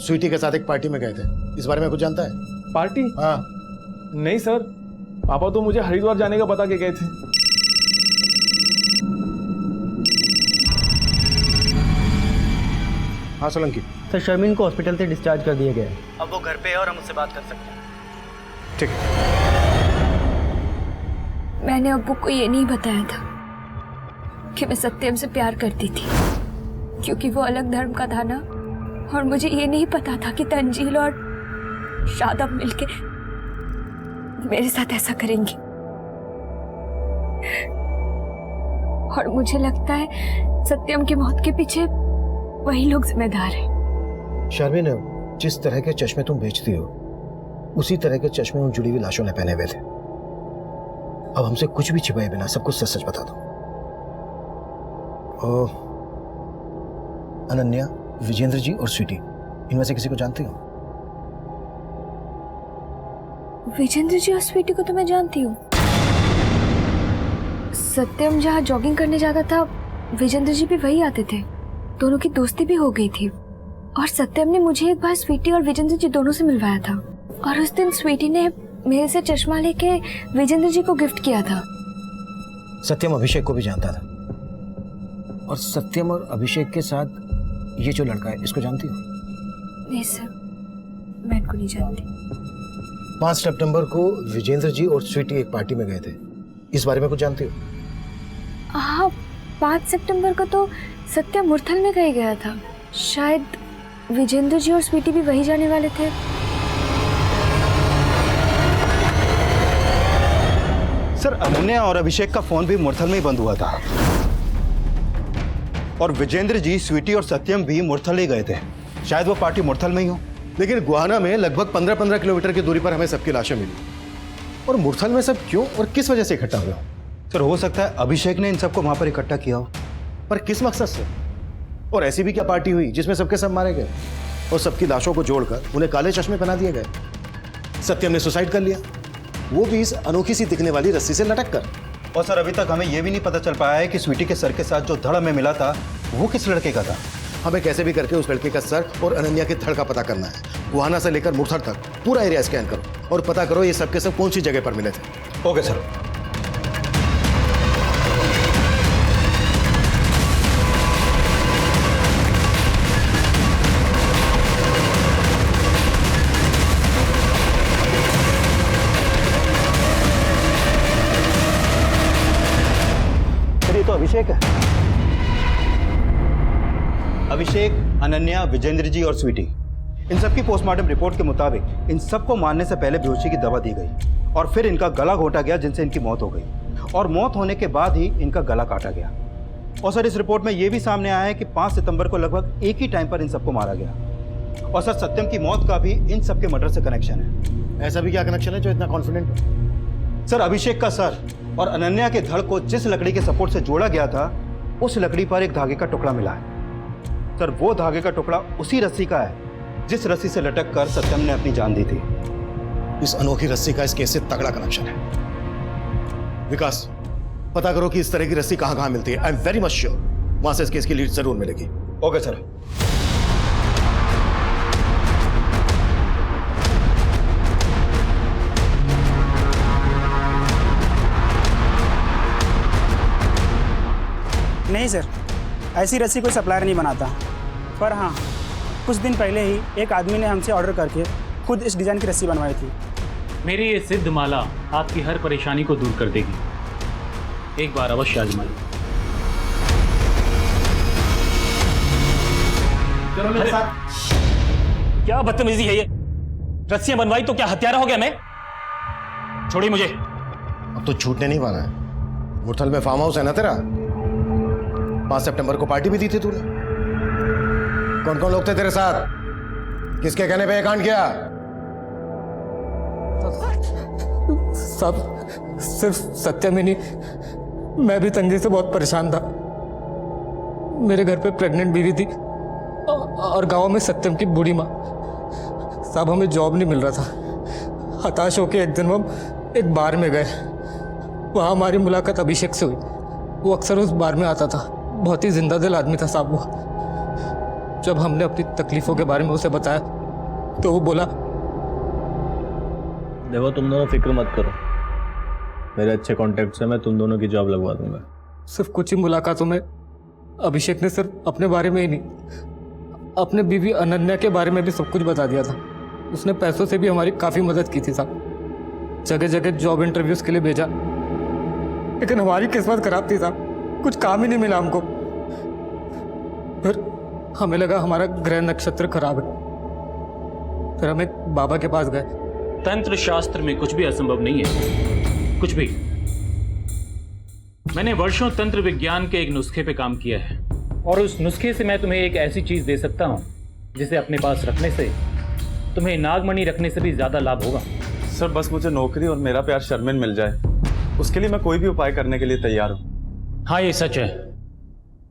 S7: स्वीटी के साथ एक पार्टी में गए थे। इस बारे में कुछ जानता है?
S17: पार्टी?
S7: हाँ।
S17: नहीं सर, पापा तो मुझे हरिद्वार जाने का बता के गए थे।
S7: हाँ सोलंकी।
S15: सर शर्मिन को हॉस्पिटल से डिस्चार्ज कर दिया गया है। अब वो घर पे है और हम उससे बात कर सकते हैं।
S7: ठीक।
S12: मैंने अब्बू को ये नहीं बताया था कि मैं सत्यम से प्यार करती थी, क्योंकि वो अलग धर्म का था ना, और मुझे ये नहीं पता था कि तंजील और शादाब मिलके मेरे साथ ऐसा करेंगी। और मुझे लगता है सत्यम की मौत के पीछे वही लोग जिम्मेदार हैं।
S7: शर्मिन, जिस तरह के चश्मे तुम बेचती हो उसी तरह के चश्मे उन जुड़ी हुई लाशों ने पहने हुए थे। अब हमसे कुछ भी छिपाए बिना सब कुछ सच सच बता दो। अनन्या, विजेंद्र जी और स्वीटी, इनमें से किसी को जानती हो?
S12: विजेंद्र जी और स्वीटी को तो मैं जानती हूँ। सत्यम जहाँ जॉगिंग करने जाता था विजेंद्र जी भी वही आते थे। दोनों की दोस्ती भी हो गई थी, और सत्यम ने मुझे एक बार स्वीटी और विजेंद्र जी दोनों से मिलवाया था। और उस दिन स्वीटी ने मेरे से चश्मा लेके विजेंद्र जी को गिफ्ट किया था।
S7: सत्यम अभिषेक को भी जानता था, और सत्यम और अभिषेक के साथ ये जो लड़का है, इसको जानती हो?
S12: नहीं सर, मैं इनको नहीं जानती।
S7: 5 सितंबर को विजेंद्र जी और स्वीटी एक पार्टी में गए थे। इस बारे में कुछ जानती हो?
S12: हाँ, 5 सितंबर को तो सत्यम मुरथल में कहीं गया था। शायद विजेंद्र जी और स्वीटी भी वही जाने वाले थे।
S6: सर अनन्या और अभिषेक का फोन भी मुरथल में ही बंद हुआ था, और विजेंद्र जी, स्वीटी और सत्यम भी मुरथल ही गए थे। शायद वो पार्टी मुरथल में ही हो।
S7: लेकिन गुहाना में लगभग 15-15 किलोमीटर की दूरी पर हमें सबकी लाशें मिली, और मुरथल में सब क्यों और किस वजह से इकट्ठा हुआ?
S6: सर हो सकता है अभिषेक ने इन सबको वहां पर इकट्ठा किया हो।
S7: पर किस मकसद से? और ऐसी भी क्या पार्टी हुई जिसमें सबके सब मारे गए और सबकी लाशों को जोड़कर उन्हें काले चश्मे पहना दिए गए? सत्यम ने सुसाइड कर लिया, वो भी इस अनोखी सी दिखने वाली रस्सी से लटक कर।
S6: और सर अभी तक हमें यह भी नहीं पता चल पाया है कि स्वीटी के सर के साथ जो धड़ में मिला था वो किस लड़के का था।
S7: हमें कैसे भी करके उस लड़के का सर और अनन्या के धड़ का पता करना है। गुहाना से लेकर मुरथल तक पूरा एरिया स्कैन करो और पता करो ये सब के सब कौन सी जगह पर मिले थे।
S6: Okay sir. अभिषेक है। अभिषेक, अनन्या, विजेंद्र जी और स्वीटी, इन सबकी पोस्टमार्टम रिपोर्ट के मुताबिक इन सबको मारने से पहले बेहोशी की दवा दी गई और फिर इनका गला घोटा गया, जिनसे इनकी मौत हो गई और मौत होने के बाद ही इनका गला काटा गया। और सर, इस रिपोर्ट में यह भी सामने आया है कि 5 सितंबर को लगभग एक ही टाइम पर इन सबको मारा गया। और सर, सत्यम की मौत का भी इन सबके मर्डर से कनेक्शन है।
S7: ऐसा भी क्या कनेक्शन है जो इतना कॉन्फिडेंट हो?
S6: सर, अभिषेक का सर और अनन्या के धड़ को जिस लकड़ी के सपोर्ट से जोड़ा गया था, उस लकड़ी पर एक धागे का टुकड़ा मिला है। सर, वो धागे का टुकड़ा उसी रस्सी का है जिस रस्सी से लटक कर सत्यम ने अपनी जान दी थी।
S7: इस अनोखी रस्सी का इस केस से तगड़ा कनेक्शन है। विकास, पता करो कि इस तरह की रस्सी कहां कहां मिलती है। I am very much sure वहां से इस केस की लीड जरूर मिलेगी।
S6: Okay sir.
S20: नहीं सर, ऐसी रस्सी कोई सप्लायर नहीं बनाता। पर हाँ, कुछ दिन पहले ही एक आदमी ने हमसे ऑर्डर करके खुद इस डिज़ाइन की रस्सी बनवाई थी।
S13: मेरी ये सिद्ध माला आपकी हर परेशानी को दूर कर देगी। एक बार अवश्य आजमाइए। चलो मेरे साथ। क्या बदतमीजी है ये? रस्सियां बनवाई तो क्या हत्यारा हो गया मैं? छोड़िए मुझे।
S7: अब तो छूटने नहीं वाला है। मुरथल में फार्म हाउस है ना तेरा? 5 सितंबर को पार्टी भी दी थी तूने। कौन कौन लोग थे तेरे साथ? किसके कहने पे ये कांड किया?
S20: सब सिर्फ सत्यम ही नहीं, मैं भी तंगी से बहुत परेशान था। मेरे घर पे प्रेग्नेंट बीवी थी और गांव में सत्यम की बूढ़ी माँ। साहब, हमें जॉब नहीं मिल रहा था। हताश होकर एक दिन हम एक बार में गए। वहाँ हमारी मुलाकात अभिषेक से हुई। वो अक्सर उस बार में आता था। बहुत ही जिंदा दिल आदमी था साहब वो। जब हमने अपनी तकलीफों के बारे में उसे बताया तो वो बोला,
S13: देखो तुम दोनों फिक्र मत करो, मेरे अच्छे कॉन्टैक्ट से मैं तुम दोनों की जॉब लगवा दूंगा।
S20: सिर्फ कुछ ही मुलाकातों में अभिषेक ने सिर्फ अपने बारे में ही नहीं, अपने बीवी अनन्या के बारे में भी सब कुछ बता दिया था। उसने पैसों से भी हमारी काफ़ी मदद की थी साहब। जगह जगह जॉब इंटरव्यूज के लिए भेजा, लेकिन हमारी किस्मत खराब थी साहब। कुछ काम ही नहीं मिला हमको। फिर हमें लगा हमारा ग्रह नक्षत्र खराब है। फिर हम एक बाबा के पास गए।
S13: तंत्र शास्त्र में कुछ भी असंभव नहीं है, कुछ भी। मैंने वर्षों तंत्र विज्ञान के एक नुस्खे पे काम किया है और उस नुस्खे से मैं तुम्हें एक ऐसी चीज दे सकता हूं जिसे अपने पास रखने से तुम्हें नागमणि रखने से भी ज्यादा लाभ होगा।
S9: सर, बस मुझे नौकरी और मेरा प्यार शर्मिन मिल जाए, उसके लिए मैं कोई भी उपाय करने के लिए तैयार हूँ।
S13: हाँ, ये सच है।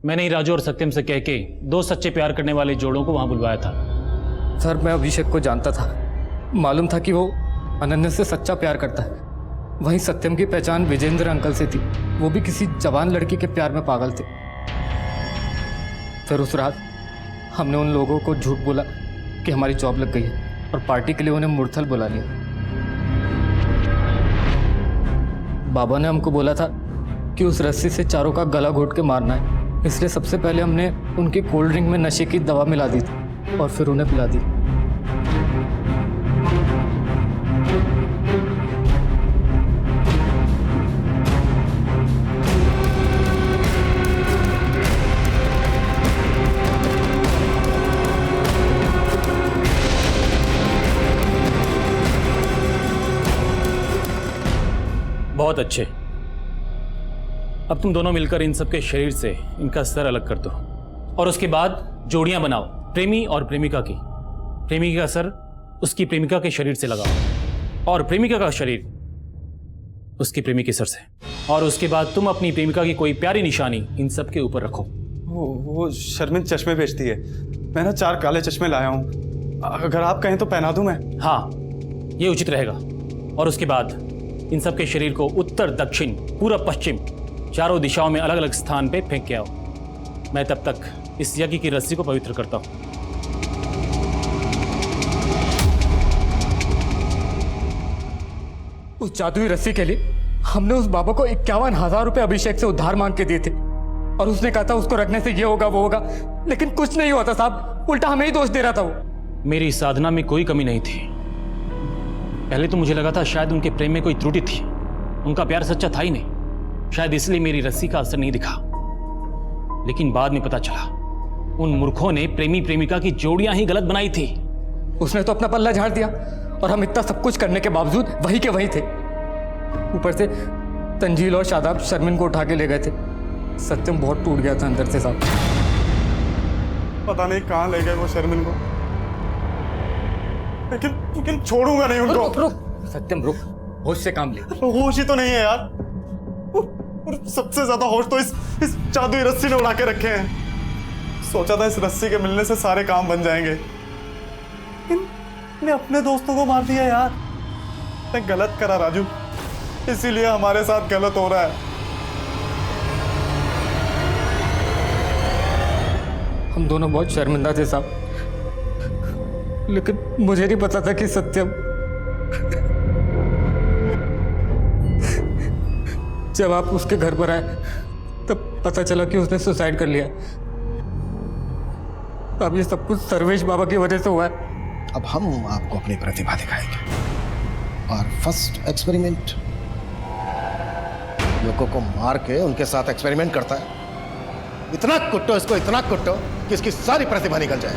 S13: मैंने ही राजू और सत्यम से कह के 2 सच्चे प्यार करने वाले जोड़ों को वहां बुलवाया था।
S20: सर, मैं अभिषेक को जानता था। मालूम था कि वो अनन्या से सच्चा प्यार करता है। वहीं सत्यम की पहचान विजेंद्र अंकल से थी। वो भी किसी जवान लड़की के प्यार में पागल थे। फिर उस रात हमने उन लोगों को झूठ बोला कि हमारी जॉब लग गई है और पार्टी के लिए उन्हें मुरथल बुला लिया। बाबा ने हमको बोला था कि उस रस्सी से चारों का गला घोट के मारना है। इसलिए सबसे पहले हमने उनकी कोल्ड ड्रिंक में नशे की दवा मिला दी थी और फिर उन्हें पिला दी।
S13: बहुत अच्छे। अब तुम दोनों मिलकर इन सबके शरीर से इनका सर अलग कर दो और उसके बाद जोड़ियां बनाओ, प्रेमी और प्रेमिका की। प्रेमिका का सर उसकी प्रेमिका के शरीर से लगाओ और प्रेमिका का शरीर उसकी प्रेमी के सर से। और उसके बाद तुम अपनी प्रेमिका की कोई प्यारी निशानी इन सब के ऊपर रखो।
S9: वो शर्मिन चश्मे बेचती है। मैं ना 4 काले चश्मे लाया हूँ, अगर आप कहें तो पहना दूं मैं।
S13: हाँ, ये उचित रहेगा। और उसके बाद इन सब के शरीर को उत्तर, दक्षिण, पूर्व, पश्चिम चारों दिशाओं में अलग अलग स्थान पे फेंक के आओ। मैं तब तक इस यज्ञ की रस्सी को पवित्र करता हूं।
S20: उस जादुई रस्सी के लिए हमने उस बाबा को 51,000 रुपए अभिषेक से उधार मांग के दिए थे और उसने कहा था उसको रखने से ये होगा वो होगा, लेकिन कुछ नहीं हुआ था साहब। उल्टा हमें ही दोष दे रहा था वो।
S13: मेरी साधना में कोई कमी नहीं थी। पहले तो मुझे लगा था शायद उनके प्रेम में कोई त्रुटि थी, उनका प्यार सच्चा था ही नहीं। शायद इसलिए मेरी रस्सी का असर नहीं दिखा। लेकिन बाद में पता चला उन मूर्खों ने प्रेमी प्रेमिका की जोड़ियां ही गलत बनाई थी।
S20: उसने तो अपना पल्ला झाड़ दिया और हम इतना सब कुछ करने के बावजूद वही के वही थे। ऊपर से तंजील और शादाब शर्मिन को उठा के ले गए थे। सत्यम बहुत टूट गया था अंदर से साहब।
S19: पता नहीं कहाँ ले गए वो शर्मिन को, लेकिन छोड़ूंगा नहीं उनको।
S20: रुक रुक सत्यम रुक, होश से काम ले।
S19: होश ही तो नहीं है यार, और सबसे ज्यादा होश तो इस जादुई रस्सी ने उड़ा के रखे हैं। सोचा था इस रस्सी के मिलने से सारे काम बन जाएंगे, ने अपने दोस्तों को मार दिया यार। मैं गलत करा राजू, इसीलिए हमारे साथ गलत हो रहा है।
S20: हम दोनों बहुत शर्मिंदा थे साहब, लेकिन मुझे नहीं पता था कि सत्यम जब आप उसके घर पर आए तब पता चला कि उसने सुसाइड कर लिया। अब ये सब कुछ सर्वेश बाबा की वजह से हुआ है।
S7: अब हम आपको अपनी प्रतिभा दिखाएंगे और फर्स्ट एक्सपेरिमेंट लोगों को मार के उनके साथ एक्सपेरिमेंट करता है। इतना कुट्टो इसको, इतना कुट्टो कि इसकी सारी प्रतिभा निकल जाए।